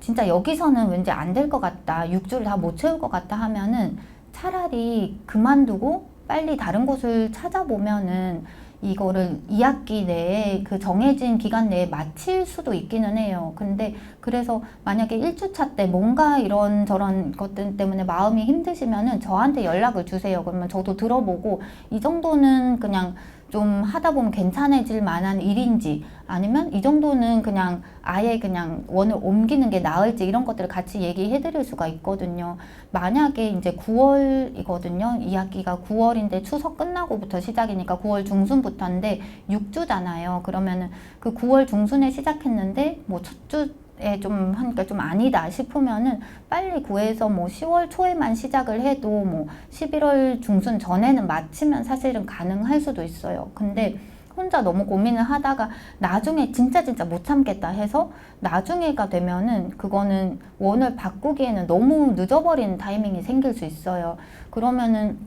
진짜 여기서는 왠지 안 될 것 같다, 6주를 다 못 채울 것 같다 하면은 차라리 그만두고 빨리 다른 곳을 찾아보면은 이거를 2학기 내에 그 정해진 기간 내에 마칠 수도 있기는 해요. 근데 그래서 만약에 1주차 때 뭔가 이런저런 것들 때문에 마음이 힘드시면은 저한테 연락을 주세요. 그러면 저도 들어보고 이 정도는 그냥 좀 하다 보면 괜찮아질 만한 일인지, 아니면 이 정도는 그냥 아예 그냥 원을 옮기는 게 나을지, 이런 것들을 같이 얘기해 드릴 수가 있거든요. 만약에 이제 9월이거든요. 2학기가 9월인데 추석 끝나고부터 시작이니까 9월 중순부터인데 6주잖아요. 그러면은 그 9월 중순에 시작했는데 뭐 첫 주에 좀 하니까 좀 아니다 싶으면은 빨리 구해서 뭐 10월 초에만 시작을 해도 뭐 11월 중순 전에는 마치면 사실은 가능할 수도 있어요. 근데 혼자 너무 고민을 하다가 나중에 진짜 못 참겠다 해서 나중에가 되면은 그거는 원을 바꾸기에는 너무 늦어버리는 타이밍이 생길 수 있어요. 그러면은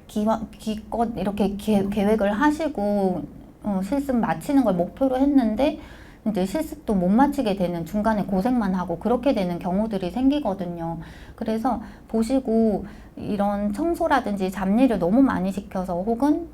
기껏 이렇게 계획을 하시고 실습 마치는 걸 목표로 했는데 이제 실습도 못 마치게 되는, 중간에 고생만 하고 그렇게 되는 경우들이 생기거든요. 그래서 보시고 이런 청소라든지 잡일을 너무 많이 시켜서 혹은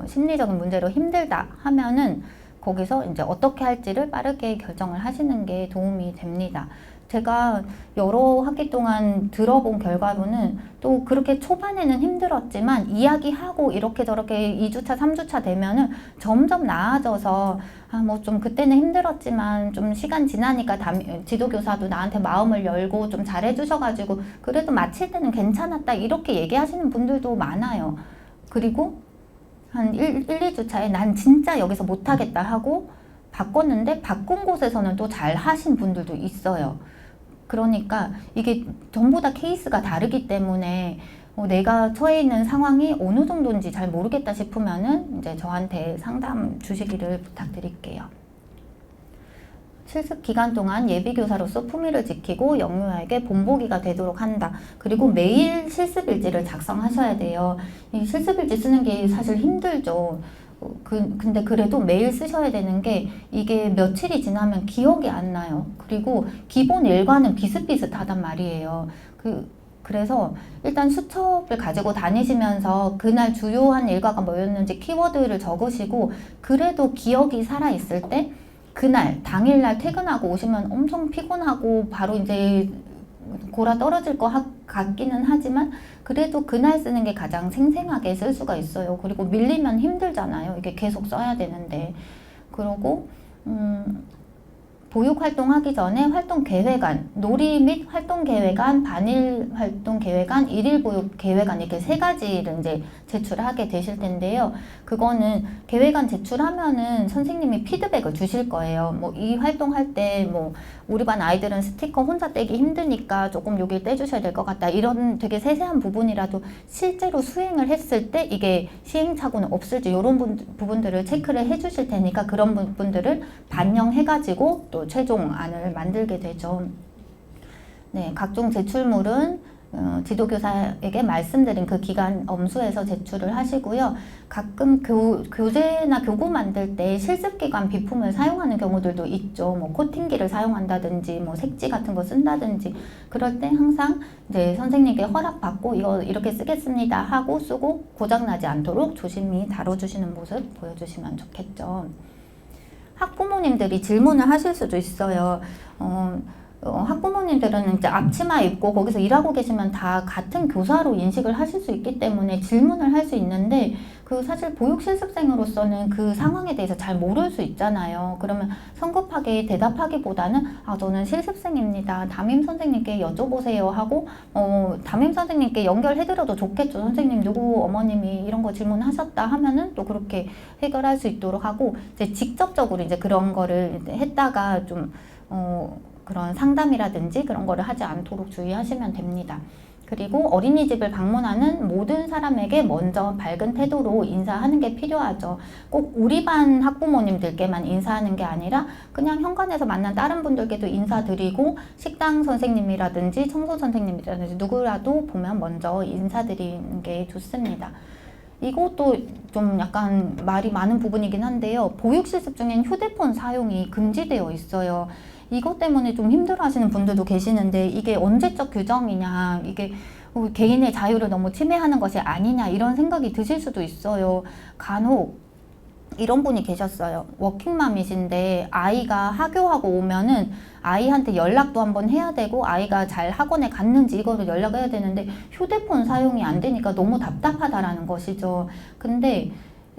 심리적인 문제로 힘들다 하면은 거기서 이제 어떻게 할지를 빠르게 결정을 하시는 게 도움이 됩니다. 제가 여러 학기 동안 들어본 결과로는 또 그렇게 초반에는 힘들었지만 이야기하고 이렇게 저렇게 2주차, 3주차 되면은 점점 나아져서 뭐 좀 그때는 힘들었지만 좀 시간 지나니까 지도교사도 나한테 마음을 열고 좀 잘해주셔가지고 그래도 마칠 때는 괜찮았다, 이렇게 얘기하시는 분들도 많아요. 그리고 한 2주차에 난 진짜 여기서 못하겠다 하고 바꿨는데 바꾼 곳에서는 또 잘 하신 분들도 있어요. 그러니까 이게 전부 다 케이스가 다르기 때문에 내가 처해 있는 상황이 어느 정도인지 잘 모르겠다 싶으면은 이제 저한테 상담 주시기를 부탁드릴게요. 실습 기간 동안 예비교사로서 품위를 지키고 영유아에게 본보기가 되도록 한다. 그리고 매일 실습일지를 작성하셔야 돼요. 이 실습일지 쓰는 게 사실 힘들죠. 근데 그래도 매일 쓰셔야 되는 게, 이게 며칠이 지나면 기억이 안 나요. 그리고 기본 일과는 비슷비슷하단 말이에요. 그래서 일단 수첩을 가지고 다니시면서 그날 주요한 일과가 뭐였는지 키워드를 적으시고, 그래도 기억이 살아있을 때 그날 당일날 퇴근하고 오시면 엄청 피곤하고 바로 이제 골아 떨어질 것 같기는 하지만 그래도 그날 쓰는 게 가장 생생하게 쓸 수가 있어요. 그리고 밀리면 힘들잖아요. 이게 계속 써야 되는데. 그러고 보육활동하기 전에 활동계획안, 놀이 및 활동계획안, 반일 활동계획안, 일일 보육계획안, 이렇게 세 가지를 이제 제출하게 되실 텐데요. 그거는 계획안 제출하면은 선생님이 피드백을 주실 거예요. 뭐 이 활동할 때 뭐 우리 반 아이들은 스티커 혼자 떼기 힘드니까 조금 여기 떼주셔야 될 것 같다, 이런 되게 세세한 부분이라도 실제로 수행을 했을 때 이게 시행착오는 없을지 이런 부분들을 체크를 해주실 테니까 그런 부분들을 반영해가지고 또 최종안을 만들게 되죠. 네, 각종 제출물은 지도교사에게 말씀드린 그 기간 엄수해서 제출을 하시고요. 가끔 교재나 교구 만들 때 실습기관 비품을 사용하는 경우들도 있죠. 뭐 코팅기를 사용한다든지 뭐 색지 같은 거 쓴다든지, 그럴 때 항상 이제 선생님께 허락받고 이거 이렇게 쓰겠습니다 하고 쓰고 고장나지 않도록 조심히 다뤄주시는 모습 보여주시면 좋겠죠. 학부모님들이 질문을 하실 수도 있어요. 학부모님들은 이제 앞치마 입고 거기서 일하고 계시면 다 같은 교사로 인식을 하실 수 있기 때문에 질문을 할 수 있는데, 그 사실 보육 실습생으로서는 그 상황에 대해서 잘 모를 수 있잖아요. 그러면 성급하게 대답하기보다는 저는 실습생입니다, 담임 선생님께 여쭤보세요 하고 담임 선생님께 연결해드려도 좋겠죠. 선생님 누구 어머님이 이런 거 질문하셨다 하면은 또 그렇게 해결할 수 있도록 하고, 이제 직접적으로 이제 그런 거를 했다가 좀 그런 상담이라든지 그런 거를 하지 않도록 주의하시면 됩니다. 그리고 어린이집을 방문하는 모든 사람에게 먼저 밝은 태도로 인사하는 게 필요하죠. 꼭 우리 반 학부모님들께만 인사하는 게 아니라 그냥 현관에서 만난 다른 분들께도 인사드리고, 식당 선생님이라든지 청소 선생님이라든지 누구라도 보면 먼저 인사드리는 게 좋습니다. 이것도 좀 약간 말이 많은 부분이긴 한데요. 보육실습 중엔 휴대폰 사용이 금지되어 있어요. 이것 때문에 좀 힘들어 하시는 분들도 계시는데, 이게 언제적 규정이냐, 이게 개인의 자유를 너무 침해하는 것이 아니냐, 이런 생각이 드실 수도 있어요. 간혹 이런 분이 계셨어요. 워킹맘이신데 아이가 하교하고 오면은 아이한테 연락도 한번 해야 되고 아이가 잘 학원에 갔는지 이거를 연락을 해야 되는데 휴대폰 사용이 안 되니까 너무 답답하다라는 것이죠. 근데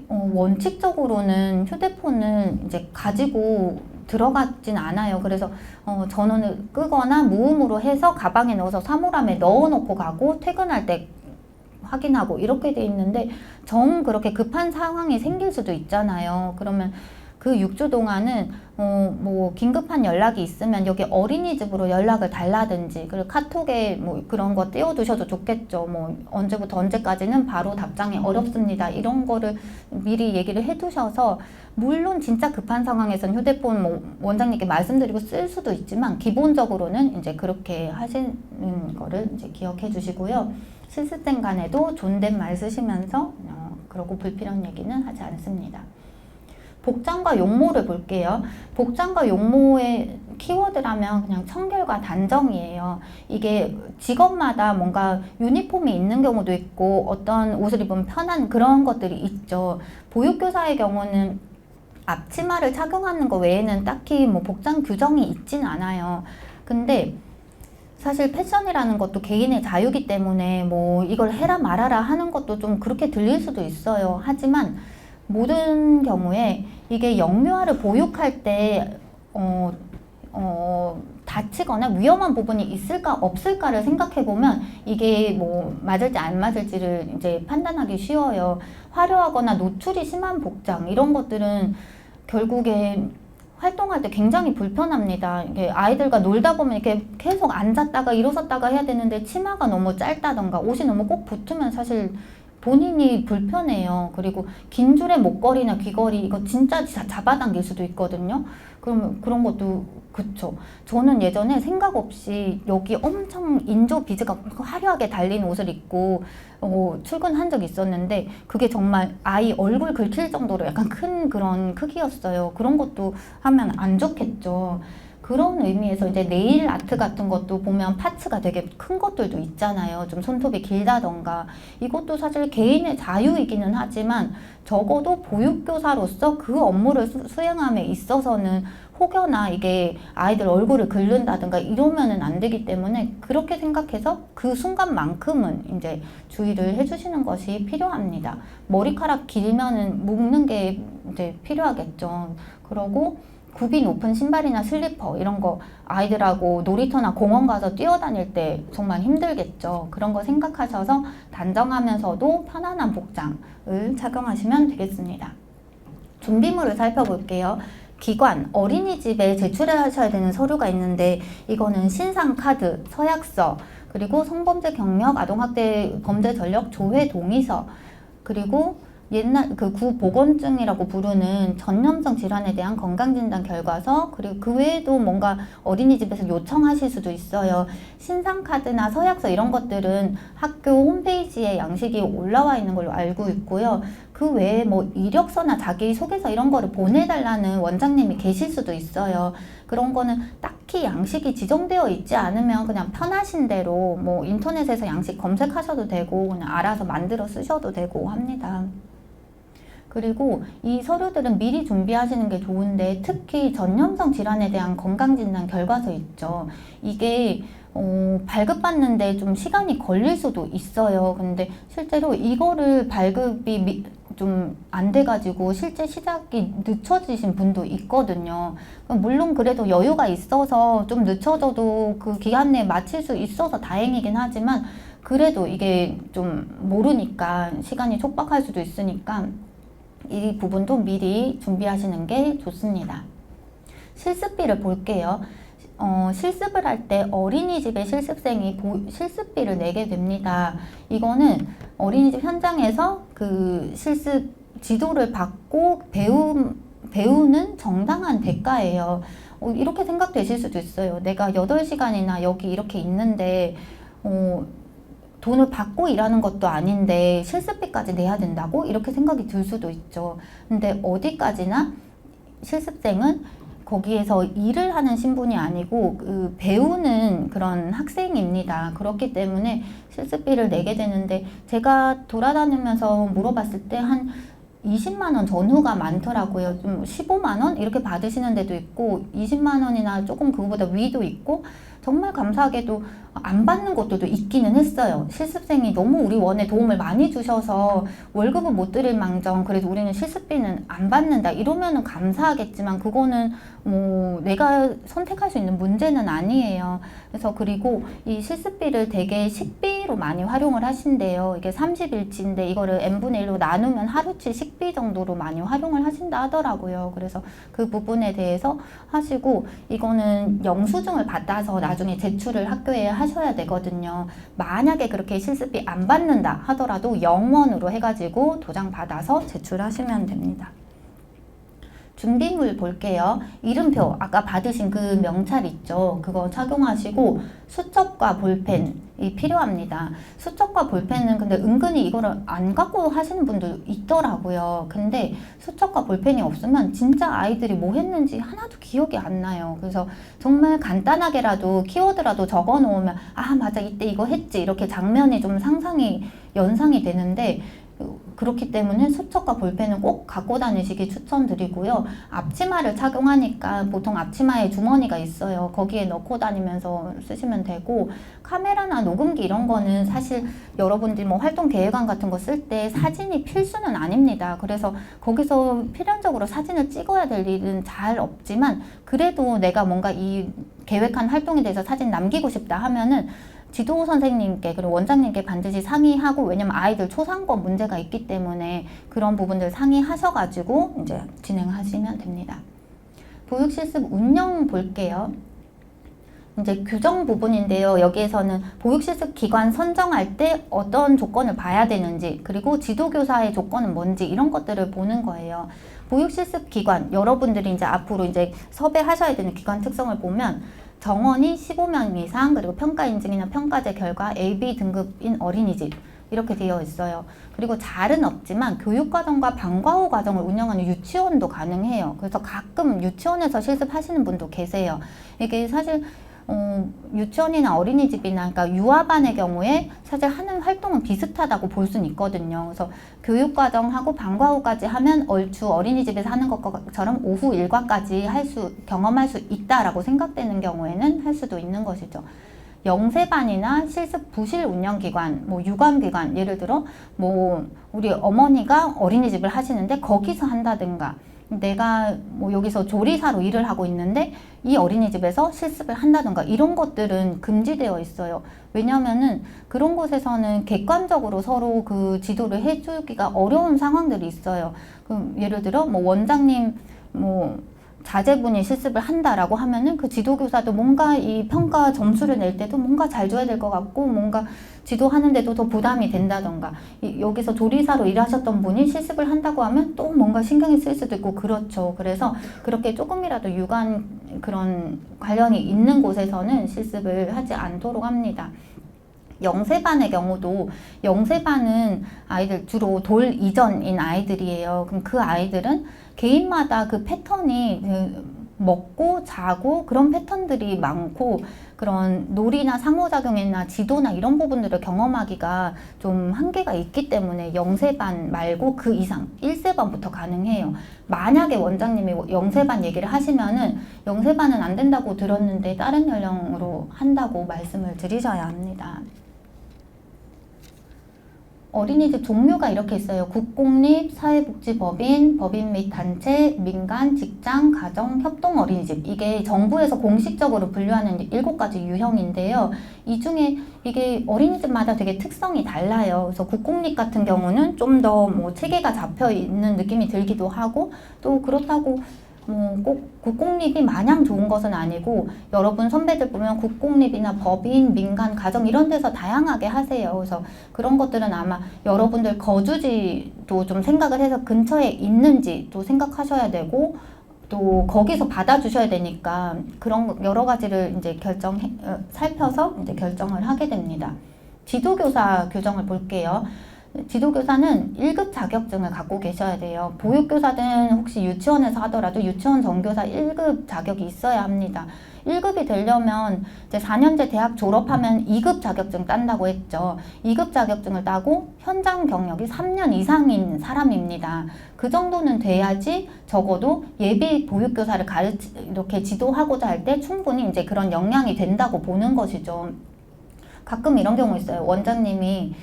원칙적으로는 휴대폰을 이제 가지고 들어가진 않아요. 그래서 전원을 끄거나 무음으로 해서 가방에 넣어서 사물함에 넣어놓고 가고 퇴근할 때 확인하고 이렇게 돼 있는데 정 그렇게 급한 상황이 생길 수도 있잖아요. 그러면 그 6주 동안은 뭐 긴급한 연락이 있으면 여기 어린이집으로 연락을 달라든지 그리고 카톡에 뭐 그런 거 띄워두셔도 좋겠죠. 뭐 언제부터 언제까지는 바로 답장이 어렵습니다. 이런 거를 미리 얘기를 해두셔서 물론 진짜 급한 상황에선 휴대폰 뭐 원장님께 말씀드리고 쓸 수도 있지만 기본적으로는 이제 그렇게 하시는 거를 이제 기억해 주시고요. 실습생 간에도 존댓말 쓰시면서 그러고 불필요한 얘기는 하지 않습니다. 복장과 용모를 볼게요. 복장과 용모의 키워드라면 그냥 청결과 단정이에요. 이게 직업마다 뭔가 유니폼이 있는 경우도 있고 어떤 옷을 입으면 편한 그런 것들이 있죠. 보육교사의 경우는 앞치마를 착용하는 거 외에는 딱히 뭐 복장 규정이 있진 않아요. 근데 사실 패션이라는 것도 개인의 자유이기 때문에 뭐 이걸 해라 말아라 하는 것도 좀 그렇게 들릴 수도 있어요. 하지만 모든 경우에 이게 영유아를 보육할 때 다치거나 위험한 부분이 있을까 없을까를 생각해 보면 이게 뭐 맞을지 안 맞을지를 이제 판단하기 쉬워요. 화려하거나 노출이 심한 복장 이런 것들은 결국에 활동할 때 굉장히 불편합니다. 이게 아이들과 놀다 보면 이렇게 계속 앉았다가 일어섰다가 해야 되는데 치마가 너무 짧다던가 옷이 너무 꼭 붙으면 사실 본인이 불편해요. 그리고 긴 줄의 목걸이나 귀걸이 이거 진짜 잡아당길 수도 있거든요. 그러면 그런 것도 그쵸. 저는 예전에 생각 없이 여기 엄청 인조 비즈가 화려하게 달린 옷을 입고 출근한 적이 있었는데 그게 정말 아이 얼굴 긁힐 정도로 약간 큰 그런 크기였어요. 그런 것도 하면 안 좋겠죠. 그런 의미에서 이제 네일 아트 같은 것도 보면 파츠가 되게 큰 것들도 있잖아요. 좀 손톱이 길다던가. 이것도 사실 개인의 자유이기는 하지만 적어도 보육교사로서 그 업무를 수행함에 있어서는 혹여나 이게 아이들 얼굴을 긁는다든가 이러면은 안 되기 때문에 그렇게 생각해서 그 순간만큼은 이제 주의를 해주시는 것이 필요합니다. 머리카락 길면은 묶는 게 이제 필요하겠죠. 그러고 굽이 높은 신발이나 슬리퍼 이런 거 아이들하고 놀이터나 공원 가서 뛰어다닐 때 정말 힘들겠죠. 그런 거 생각하셔서 단정하면서도 편안한 복장을 착용하시면 되겠습니다. 준비물을 살펴볼게요. 기관, 어린이집에 제출하셔야 되는 서류가 있는데 이거는 신상카드, 서약서, 그리고 성범죄 경력, 아동학대 범죄 전력 조회 동의서, 그리고 옛날 그 구보건증이라고 부르는 전염성 질환에 대한 건강진단 결과서, 그리고 그 외에도 뭔가 어린이집에서 요청하실 수도 있어요. 신상카드나 서약서 이런 것들은 학교 홈페이지에 양식이 올라와 있는 걸로 알고 있고요. 그 외에 뭐 이력서나 자기소개서 이런 거를 보내달라는 원장님이 계실 수도 있어요. 그런 거는 딱히 양식이 지정되어 있지 않으면 그냥 편하신 대로 뭐 인터넷에서 양식 검색하셔도 되고 그냥 알아서 만들어 쓰셔도 되고 합니다. 그리고 이 서류들은 미리 준비하시는 게 좋은데 특히 전염성 질환에 대한 건강진단 결과서 있죠. 이게 발급받는데 좀 시간이 걸릴 수도 있어요. 근데 실제로 이거를 발급이 좀 안 돼가지고 실제 시작이 늦춰지신 분도 있거든요. 물론 그래도 여유가 있어서 좀 늦춰져도 그 기간 내에 마칠 수 있어서 다행이긴 하지만 그래도 이게 좀 모르니까 시간이 촉박할 수도 있으니까 이 부분도 미리 준비하시는 게 좋습니다. 실습비를 볼게요. 실습을 할 때 어린이집의 실습생이 실습비를 내게 됩니다. 이거는 어린이집 현장에서 그 실습 지도를 받고 배우는 정당한 대가예요. 이렇게 생각되실 수도 있어요. 내가 8시간이나 여기 이렇게 있는데 돈을 받고 일하는 것도 아닌데 실습비까지 내야 된다고? 이렇게 생각이 들 수도 있죠. 근데 어디까지나 실습생은 거기에서 일을 하는 신분이 아니고 그 배우는 그런 학생입니다. 그렇기 때문에 실습비를 내게 되는데 제가 돌아다니면서 물어봤을 때 한 20만 원 전후가 많더라고요. 좀 15만 원 이렇게 받으시는 데도 있고 20만 원이나 조금 그거보다 위도 있고 정말 감사하게도 안 받는 곳들도 있기는 했어요. 실습생이 너무 우리 원에 도움을 많이 주셔서 월급은 못 드릴 망정 그래도 우리는 실습비는 안 받는다 이러면은 감사하겠지만 그거는 뭐 내가 선택할 수 있는 문제는 아니에요. 그래서 그리고 이 실습비를 되게 식비로 많이 활용을 하신대요. 이게 30일치인데 이거를 n분의 1로 나누면 하루치 식비 정도로 많이 활용을 하신다 하더라고요. 그래서 그 부분에 대해서 하시고 이거는 영수증을 받아서 나중에 제출을 학교에 하셔야 되거든요. 만약에 그렇게 실습비 안 받는다 하더라도 0원으로 해가지고 도장 받아서 제출하시면 됩니다. 준비물 볼게요. 이름표 아까 받으신 그 명찰 있죠. 그거 착용하시고 수첩과 볼펜이 필요합니다. 수첩과 볼펜은 근데 은근히 이거를 안 갖고 하시는 분도 있더라고요. 근데 수첩과 볼펜이 없으면 진짜 아이들이 뭐 했는지 하나도 기억이 안 나요. 그래서 정말 간단하게라도 키워드라도 적어 놓으면 아 맞아 이때 이거 했지 이렇게 장면이 좀 연상이 되는데 그렇기 때문에 수첩과 볼펜은 꼭 갖고 다니시기 추천드리고요. 앞치마를 착용하니까 보통 앞치마에 주머니가 있어요. 거기에 넣고 다니면서 쓰시면 되고 카메라나 녹음기 이런 거는 사실 여러분들이 뭐 활동 계획안 같은 거 쓸 때 사진이 필수는 아닙니다. 그래서 거기서 필연적으로 사진을 찍어야 될 일은 잘 없지만 그래도 내가 뭔가 이 계획한 활동에 대해서 사진 남기고 싶다 하면은 지도 선생님께 그리고 원장님께 반드시 상의하고 왜냐면 아이들 초상권 문제가 있기 때문에 그런 부분들 상의하셔가지고 이제 진행하시면 됩니다. 보육실습 운영 볼게요. 이제 규정 부분인데요. 여기에서는 보육실습 기관 선정할 때 어떤 조건을 봐야 되는지 그리고 지도교사의 조건은 뭔지 이런 것들을 보는 거예요. 보육실습 기관 여러분들이 이제 앞으로 이제 섭외하셔야 되는 기관 특성을 보면 정원이 15명 이상 그리고 평가 인증이나 평가제 결과 AB 등급인 어린이집 이렇게 되어 있어요. 그리고 잘은 없지만 교육과정과 방과 후 과정을 운영하는 유치원도 가능해요. 그래서 가끔 유치원에서 실습하시는 분도 계세요. 이게 사실 유치원이나 어린이집이나 그러니까 유아반의 경우에 사실 하는 활동은 비슷하다고 볼 수는 있거든요. 그래서 교육과정하고 방과 후까지 하면 얼추 어린이집에서 하는 것처럼 오후 일과까지 경험할 수 있다라고 생각되는 경우에는 할 수도 있는 것이죠. 영세반이나 실습 부실 운영기관, 뭐 유관기관, 예를 들어 뭐 우리 어머니가 어린이집을 하시는데 거기서 한다든가 내가 뭐 여기서 조리사로 일을 하고 있는데 이 어린이집에서 실습을 한다든가 이런 것들은 금지되어 있어요. 왜냐하면은 그런 곳에서는 객관적으로 서로 그 지도를 해주기가 어려운 상황들이 있어요. 그럼 예를 들어 뭐 원장님 뭐 자제분이 실습을 한다라고 하면은 그 지도교사도 뭔가 이 평가 점수를 낼 때도 뭔가 잘 줘야 될 것 같고 뭔가 지도하는데도 더 부담이 된다던가 여기서 조리사로 일하셨던 분이 실습을 한다고 하면 또 뭔가 신경이 쓰일 수도 있고 그렇죠. 그래서 그렇게 조금이라도 유관 그런 관련이 있는 곳에서는 실습을 하지 않도록 합니다. 영세반의 경우도 영세반은 아이들 주로 돌 이전인 아이들이에요. 그럼 그 아이들은 개인마다 그 패턴이 먹고 자고 그런 패턴들이 많고 그런 놀이나 상호작용이나 지도나 이런 부분들을 경험하기가 좀 한계가 있기 때문에 영세반 말고 그 이상 1세반부터 가능해요. 만약에 원장님이 영세반 얘기를 하시면은 영세반은 안 된다고 들었는데 다른 연령으로 한다고 말씀을 드리셔야 합니다. 어린이집 종류가 이렇게 있어요. 국공립, 사회복지법인, 법인 및 단체, 민간, 직장, 가정, 협동 어린이집. 이게 정부에서 공식적으로 분류하는 7가지 유형인데요. 이 중에 이게 어린이집마다 되게 특성이 달라요. 그래서 국공립 같은 경우는 좀 더 뭐 체계가 잡혀 있는 느낌이 들기도 하고 또 그렇다고 꼭 국공립이 마냥 좋은 것은 아니고 여러분 선배들 보면 국공립이나 법인, 민간, 가정 이런 데서 다양하게 하세요. 그래서 그런 것들은 아마 여러분들 거주지도 좀 생각을 해서 근처에 있는지 또 생각하셔야 되고 또 거기서 받아주셔야 되니까 그런 여러 가지를 이제 살펴서 이제 결정을 하게 됩니다. 지도교사 규정을 볼게요. 지도교사는 1급 자격증을 갖고 계셔야 돼요. 보육교사든 혹시 유치원에서 하더라도 유치원 전교사 1급 자격이 있어야 합니다. 1급이 되려면 이제 4년제 대학 졸업하면 2급 자격증 딴다고 했죠. 2급 자격증을 따고 현장 경력이 3년 이상인 사람입니다. 그 정도는 돼야지 적어도 예비 보육교사를 이렇게 지도하고자 할 때 충분히 이제 그런 역량이 된다고 보는 것이죠. 가끔 이런 경우 있어요. 원장님이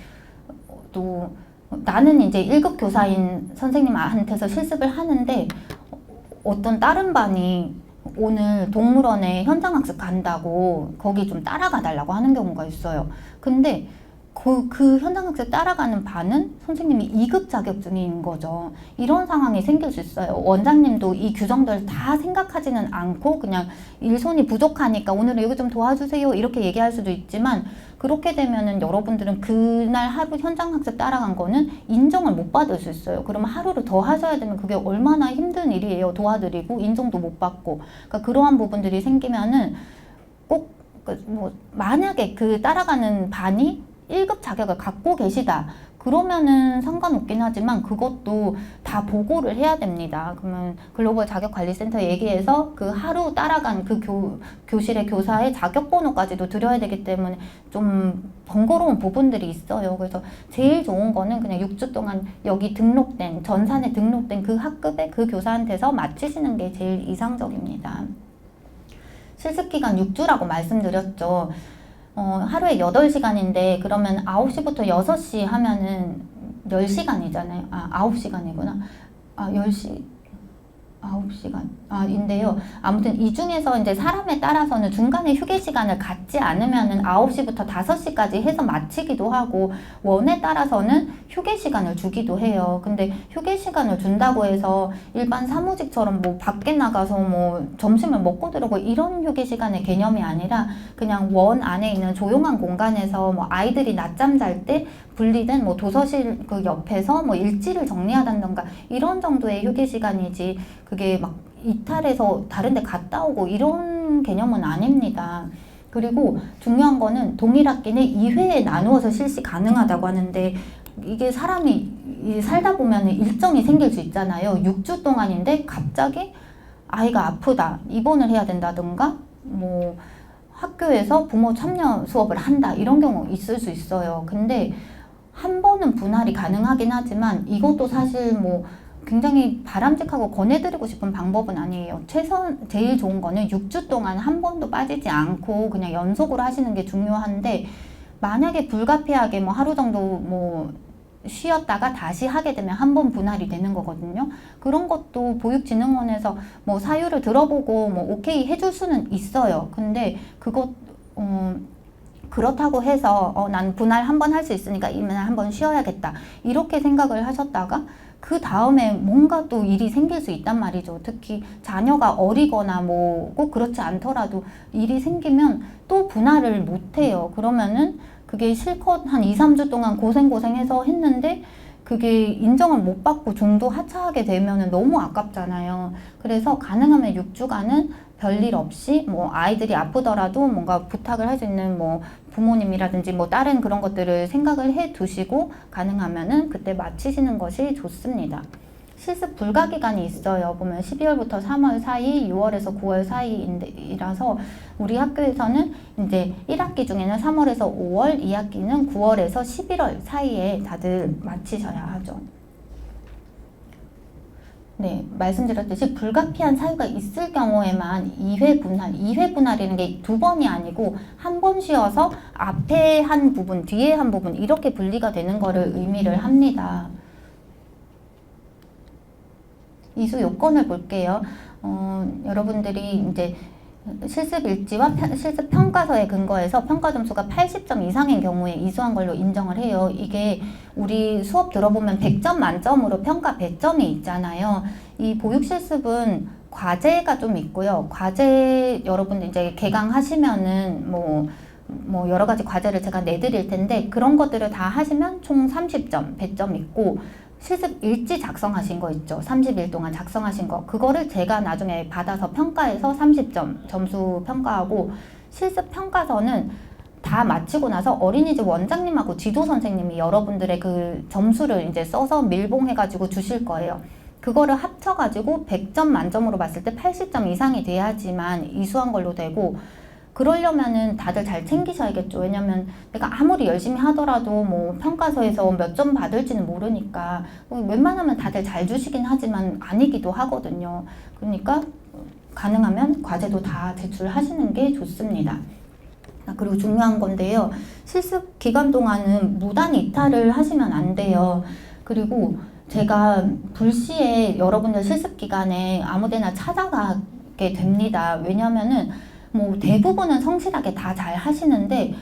또 나는 이제 1급 교사인 선생님한테서 실습을 하는데 어떤 다른 반이 오늘 동물원에 현장학습 간다고 거기 좀 따라가 달라고 하는 경우가 있어요. 근데 그 현장학습 따라가는 반은 선생님이 2급 자격증인 거죠. 이런 상황이 생길 수 있어요. 원장님도 이 규정들 다 생각하지는 않고 그냥 일손이 부족하니까 오늘은 여기 좀 도와주세요 이렇게 얘기할 수도 있지만 그렇게 되면은 여러분들은 그날 하루 현장학습 따라간 거는 인정을 못 받을 수 있어요. 그러면 하루를 더 하셔야 되면 그게 얼마나 힘든 일이에요. 도와드리고 인정도 못 받고. 그러니까 그러한 부분들이 생기면은 꼭 뭐 만약에 그 따라가는 반이 1급 자격을 갖고 계시다. 그러면은 상관없긴 하지만 그것도 다 보고를 해야 됩니다. 그러면 글로벌 자격관리센터 얘기해서 그 하루 따라간 그 교실의 교사의 자격 번호까지도 드려야 되기 때문에 좀 번거로운 부분들이 있어요. 그래서 제일 좋은 거는 그냥 6주 동안 여기 등록된, 전산에 등록된 그 학급의 그 교사한테서 마치시는 게 제일 이상적입니다. 실습기간 6주라고 말씀드렸죠. 하루에 8시간인데 그러면 9시부터 6시 하면은 10시간이잖아요. 9시간이구나. 10시, 9시간. 인데요. 아무튼 이 중에서 이제 사람에 따라서는 중간에 휴게 시간을 갖지 않으면은 9시부터 5시까지 해서 마치기도 하고, 원에 따라서는 휴게 시간을 주기도 해요. 근데 휴게 시간을 준다고 해서 일반 사무직처럼 뭐 밖에 나가서 뭐 점심을 먹고 들어오고 이런 휴게 시간의 개념이 아니라 그냥 원 안에 있는 조용한 공간에서 뭐 아이들이 낮잠 잘 때 분리된 뭐 도서실 그 옆에서 뭐 일지를 정리하던가 이런 정도의 휴게 시간이지 그게 막 이탈해서 다른 데 갔다 오고 이런 개념은 아닙니다. 그리고 중요한 거는 동일 학기는 2회에 나누어서 실시 가능하다고 하는데 이게 사람이 살다 보면 일정이 생길 수 있잖아요. 6주 동안인데 갑자기 아이가 아프다, 입원을 해야 된다든가 뭐 학교에서 부모 참여 수업을 한다 이런 경우 있을 수 있어요. 근데 한 번은 분할이 가능하긴 하지만 이것도 사실 뭐 굉장히 바람직하고 권해드리고 싶은 방법은 아니에요. 제일 좋은 거는 6주 동안 한 번도 빠지지 않고 그냥 연속으로 하시는 게 중요한데, 만약에 불가피하게 뭐 하루 정도 뭐 쉬었다가 다시 하게 되면 한 번 분할이 되는 거거든요. 그런 것도 보육진흥원에서 뭐 사유를 들어보고 뭐 오케이 해줄 수는 있어요. 근데 그것 그렇다고 해서 난 분할 한 번 할 수 있으니까 이날 한 번 쉬어야겠다 이렇게 생각을 하셨다가 그 다음에 뭔가 또 일이 생길 수 있단 말이죠. 특히 자녀가 어리거나 뭐 꼭 그렇지 않더라도 일이 생기면 또 분할을 못 해요. 그러면은 그게 실컷 한 2, 3주 동안 고생해서 했는데 그게 인정을 못 받고 중도 하차하게 되면은 너무 아깝잖아요. 그래서 가능하면 6주간은 별일 없이 뭐 아이들이 아프더라도 뭔가 부탁을 할 수 있는 뭐 부모님이라든지 뭐 다른 그런 것들을 생각을 해 두시고 가능하면은 그때 마치시는 것이 좋습니다. 실습 불가 기간이 있어요. 보면 12월부터 3월 사이, 6월에서 9월 사이라서 우리 학교에서는 이제 1학기 중에는 3월에서 5월, 2학기는 9월에서 11월 사이에 다들 마치셔야 하죠. 네, 말씀드렸듯이 불가피한 사유가 있을 경우에만 2회 분할이라는 게 2번이 아니고 한 번 쉬어서 앞에 한 부분, 뒤에 한 부분 이렇게 분리가 되는 거를 의미를 합니다. 이수 요건을 볼게요. 여러분들이 이제 실습 일지와 실습 평가서에 근거해서 평가 점수가 80점 이상인 경우에 이수한 걸로 인정을 해요. 이게 우리 수업 들어보면 100점 만점으로 평가 배점이 있잖아요. 이 보육 실습은 과제가 좀 있고요. 과제 여러분들 이제 개강하시면은 뭐 여러 가지 과제를 제가 내드릴 텐데 그런 것들을 다 하시면 총 30점 배점 있고, 실습 일지 작성하신 거 있죠. 30일 동안 작성하신 거. 그거를 제가 나중에 받아서 평가해서 30점 점수 평가하고, 실습 평가서는 다 마치고 나서 어린이집 원장님하고 지도 선생님이 여러분들의 그 점수를 이제 써서 밀봉해가지고 주실 거예요. 그거를 합쳐가지고 100점 만점으로 봤을 때 80점 이상이 돼야지만 이수한 걸로 되고, 그러려면은 다들 잘 챙기셔야겠죠. 왜냐면 내가 아무리 열심히 하더라도 뭐 평가서에서 몇 점 받을지는 모르니까 웬만하면 다들 잘 주시긴 하지만 아니기도 하거든요. 그러니까 가능하면 과제도 다 제출하시는 게 좋습니다. 그리고 중요한 건데요. 실습 기간 동안은 무단 이탈을 하시면 안 돼요. 그리고 제가 불시에 여러분들 실습 기간에 아무데나 찾아가게 됩니다. 왜냐면은 뭐 대부분은 성실하게 다 잘 하시는데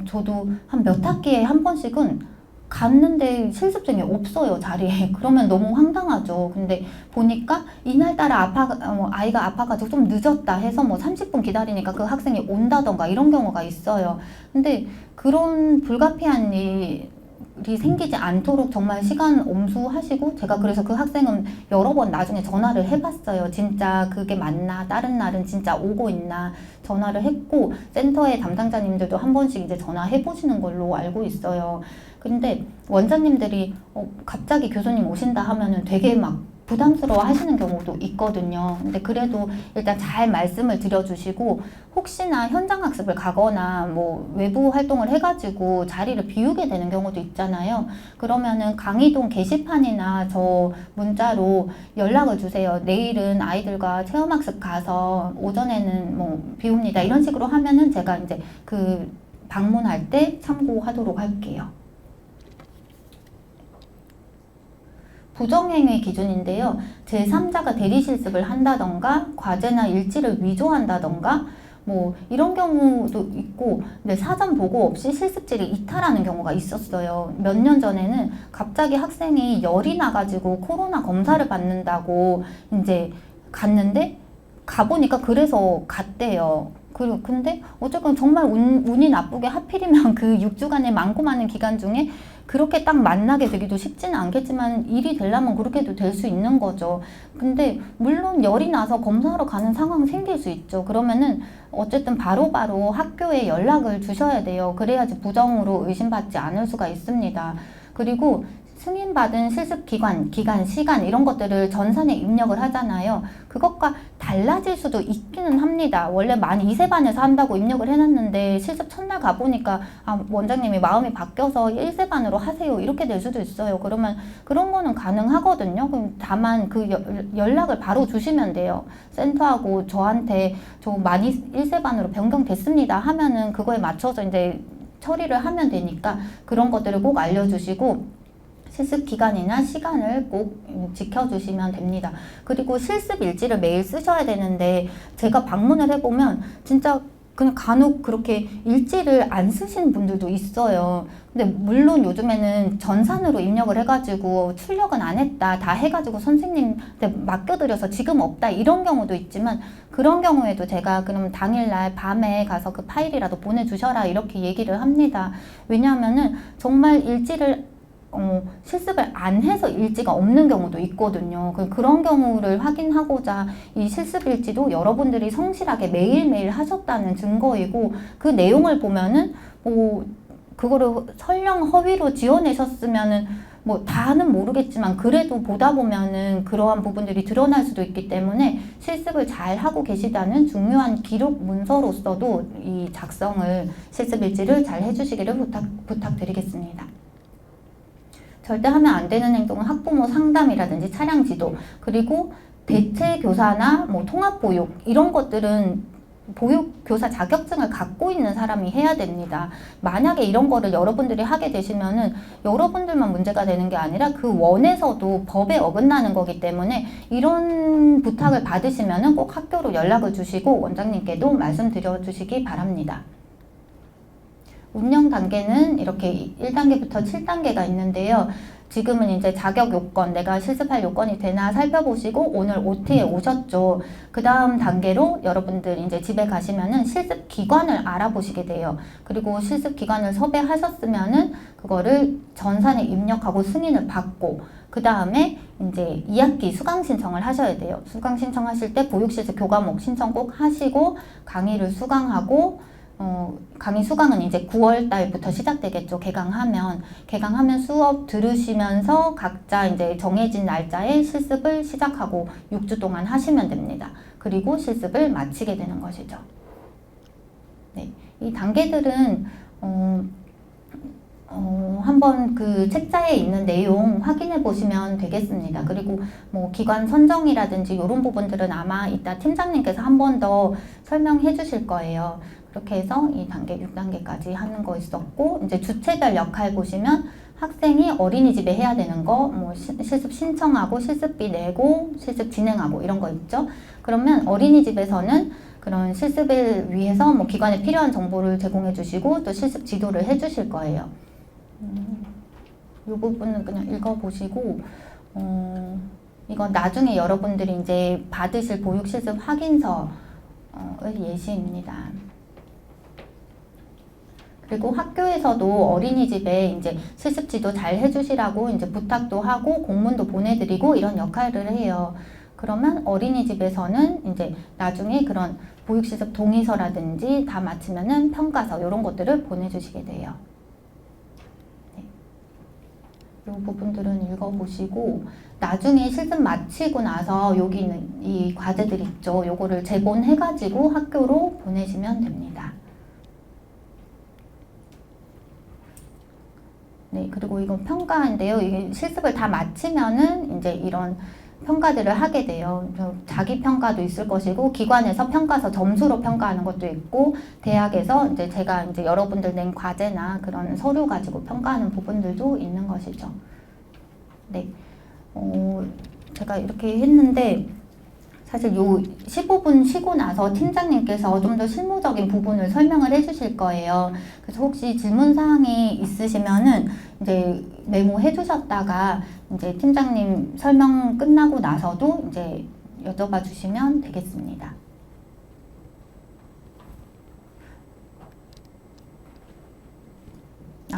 저도 한 몇 학기에 한 번씩은 갔는데 실습생이 없어요, 자리에. 그러면 너무 황당하죠. 근데 보니까 이날따라 아이가 아파가지고 좀 늦었다 해서 뭐 30분 기다리니까 그 학생이 온다던가 이런 경우가 있어요. 근데 그런 불가피한 일이 생기지 않도록 정말 시간 엄수하시고, 제가 그래서 그 학생은 여러 번 나중에 전화를 해봤어요. 진짜 그게 맞나? 다른 날은 진짜 오고 있나? 전화를 했고, 센터의 담당자님들도 한 번씩 이제 전화해 보시는 걸로 알고 있어요. 근데 원장님들이 갑자기 교수님 오신다 하면은 되게 막 부담스러워 하시는 경우도 있거든요. 근데 그래도 일단 잘 말씀을 드려주시고, 혹시나 현장 학습을 가거나 뭐 외부 활동을 해가지고 자리를 비우게 되는 경우도 있잖아요. 그러면은 강의동 게시판이나 저 문자로 연락을 주세요. 내일은 아이들과 체험학습 가서 오전에는 뭐 비웁니다. 이런 식으로 하면은 제가 이제 그 방문할 때 참고하도록 할게요. 부정행위 기준인데요. 제3자가 대리 실습을 한다던가 과제나 일지를 위조한다던가 뭐 이런 경우도 있고, 근데 사전 보고 없이 실습지를 이탈하는 경우가 있었어요. 몇 년 전에는 갑자기 학생이 열이 나가지고 코로나 검사를 받는다고 이제 갔는데, 가보니까 그래서 갔대요. 근데 어쨌건 정말 운이 나쁘게 하필이면 그 6주간의 많고 많은 기간 중에 그렇게 딱 만나게 되기도 쉽지는 않겠지만 일이 되려면 그렇게도 될 수 있는 거죠. 근데 물론 열이 나서 검사하러 가는 상황 생길 수 있죠. 그러면은 어쨌든 바로바로 학교에 연락을 주셔야 돼요. 그래야지 부정으로 의심받지 않을 수가 있습니다. 그리고 승인받은 실습 기간, 시간 이런 것들을 전산에 입력을 하잖아요. 그것과 달라질 수도 있기는 합니다. 원래 만 2세반에서 한다고 입력을 해놨는데 실습 첫날 가보니까 원장님이 마음이 바뀌어서 1세반으로 하세요. 이렇게 될 수도 있어요. 그러면 그런 거는 가능하거든요. 그럼 다만 그 연락을 바로 주시면 돼요. 센터하고 저한테 저 만 1세반으로 변경됐습니다 하면은 그거에 맞춰서 이제 처리를 하면 되니까 그런 것들을 꼭 알려주시고, 실습 기간이나 시간을 꼭 지켜주시면 됩니다. 그리고 실습 일지를 매일 쓰셔야 되는데, 제가 방문을 해보면 진짜 그냥 간혹 그렇게 일지를 안 쓰시는 분들도 있어요. 근데 물론 요즘에는 전산으로 입력을 해가지고 출력은 안 했다, 다 해가지고 선생님한테 맡겨드려서 지금 없다 이런 경우도 있지만, 그런 경우에도 제가 그럼 당일날 밤에 가서 그 파일이라도 보내주셔라 이렇게 얘기를 합니다. 왜냐하면은 정말 일지를 실습을 안 해서 일지가 없는 경우도 있거든요. 그런 경우를 확인하고자 이 실습 일지도 여러분들이 성실하게 매일매일 하셨다는 증거이고, 그 내용을 보면은 그거를 설령 허위로 지어내셨으면은 뭐 다는 모르겠지만 그래도 보다 보면은 그러한 부분들이 드러날 수도 있기 때문에 실습을 잘 하고 계시다는 중요한 기록 문서로서도 이 작성을, 실습 일지를 잘 해주시기를 부탁드리겠습니다. 절대 하면 안 되는 행동은 학부모 상담이라든지 차량 지도, 그리고 대체 교사나 뭐 통합 보육 이런 것들은 보육교사 자격증을 갖고 있는 사람이 해야 됩니다. 만약에 이런 거를 여러분들이 하게 되시면은 여러분들만 문제가 되는 게 아니라 그 원에서도 법에 어긋나는 거기 때문에 이런 부탁을 받으시면은 꼭 학교로 연락을 주시고 원장님께도 말씀드려 주시기 바랍니다. 운영 단계는 이렇게 1단계부터 7단계가 있는데요. 지금은 이제 자격 요건, 내가 실습할 요건이 되나 살펴보시고 오늘 OT에 오셨죠. 그 다음 단계로 여러분들 이제 집에 가시면은 실습 기관을 알아보시게 돼요. 그리고 실습 기관을 섭외하셨으면은 그거를 전산에 입력하고 승인을 받고, 그 다음에 이제 2학기 수강 신청을 하셔야 돼요. 수강 신청하실 때 보육실습 교과목 신청 꼭 하시고 강의를 수강하고, 강의 수강은 이제 9월 달부터 시작되겠죠. 개강하면 수업 들으시면서 각자 이제 정해진 날짜에 실습을 시작하고 6주 동안 하시면 됩니다. 그리고 실습을 마치게 되는 것이죠. 네, 이 단계들은 한번 그 책자에 있는 내용 확인해 보시면 되겠습니다. 그리고 뭐 기관 선정이라든지 이런 부분들은 아마 이따 팀장님께서 한 번 더 설명해 주실 거예요. 그렇게 해서 이 단계 6단계까지 하는 거 있었고, 이제 주체별 역할 보시면 학생이 어린이집에 해야 되는 거, 뭐 실습 신청하고 실습비 내고 실습 진행하고 이런 거 있죠. 그러면 어린이집에서는 그런 실습을 위해서 뭐 기관에 필요한 정보를 제공해 주시고 또 실습 지도를 해 주실 거예요. 이 부분은 그냥 읽어보시고, 이건 나중에 여러분들이 이제 받으실 보육실습 확인서의 예시입니다. 그리고 학교에서도 어린이집에 이제 실습 지도 잘 해주시라고 이제 부탁도 하고 공문도 보내드리고 이런 역할을 해요. 그러면 어린이집에서는 이제 나중에 그런 보육실습 동의서라든지 다 마치면은 평가서 이런 것들을 보내주시게 돼요. 이 부분들은 읽어보시고 나중에 실습 마치고 나서 여기 있는 이 과제들 있죠. 요거를 제본해가지고 학교로 보내시면 됩니다. 네, 그리고 이건 평가인데요. 이게 실습을 다 마치면은 이제 이런 평가들을 하게 돼요. 자기 평가도 있을 것이고 기관에서 평가서 점수로 평가하는 것도 있고 대학에서 이제 제가 이제 여러분들 낸 과제나 그런 서류 가지고 평가하는 부분들도 있는 것이죠. 네, 제가 이렇게 했는데 사실 요 15분 쉬고 나서 팀장님께서 좀 더 실무적인 부분을 설명을 해주실 거예요. 그래서 혹시 질문 사항이 있으시면은 이제 메모해 두셨다가 이제 팀장님 설명 끝나고 나서도 이제 여쭤봐 주시면 되겠습니다.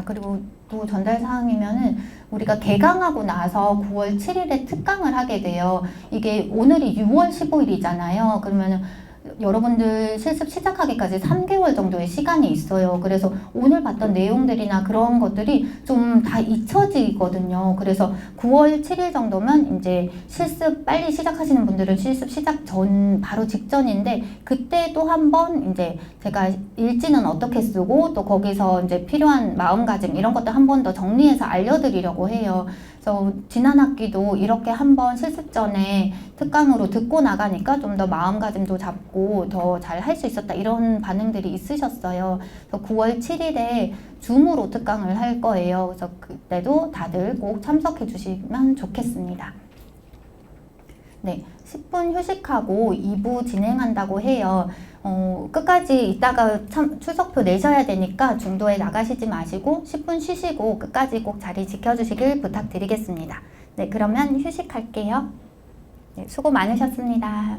그리고 또 전달 사항이면은 우리가 개강하고 나서 9월 7일에 특강을 하게 돼요. 이게 오늘이 6월 15일이잖아요. 그러면은 여러분들 실습 시작하기까지 3개월 정도의 시간이 있어요. 그래서 오늘 봤던 내용들이나 그런 것들이 좀 다 잊혀지거든요. 그래서 9월 7일 정도면 이제 실습 빨리 시작하시는 분들은 실습 시작 전 바로 직전인데 그때 또 한번 이제 제가 일지는 어떻게 쓰고 또 거기서 이제 필요한 마음가짐 이런 것도 한 번 더 정리해서 알려드리려고 해요. 그래서 지난 학기도 이렇게 한번 실습 전에 특강으로 듣고 나가니까 좀 더 마음가짐도 잡고 더 잘 할 수 있었다 이런 반응들이 있으셨어요. 그래서 9월 7일에 줌으로 특강을 할 거예요. 그래서 그때도 다들 꼭 참석해 주시면 좋겠습니다. 네, 10분 휴식하고 2부 진행한다고 해요. 끝까지 이따가 출석표 내셔야 되니까 중도에 나가시지 마시고 10분 쉬시고 끝까지 꼭 자리 지켜주시길 부탁드리겠습니다. 네, 그러면 휴식할게요. 네, 수고 많으셨습니다.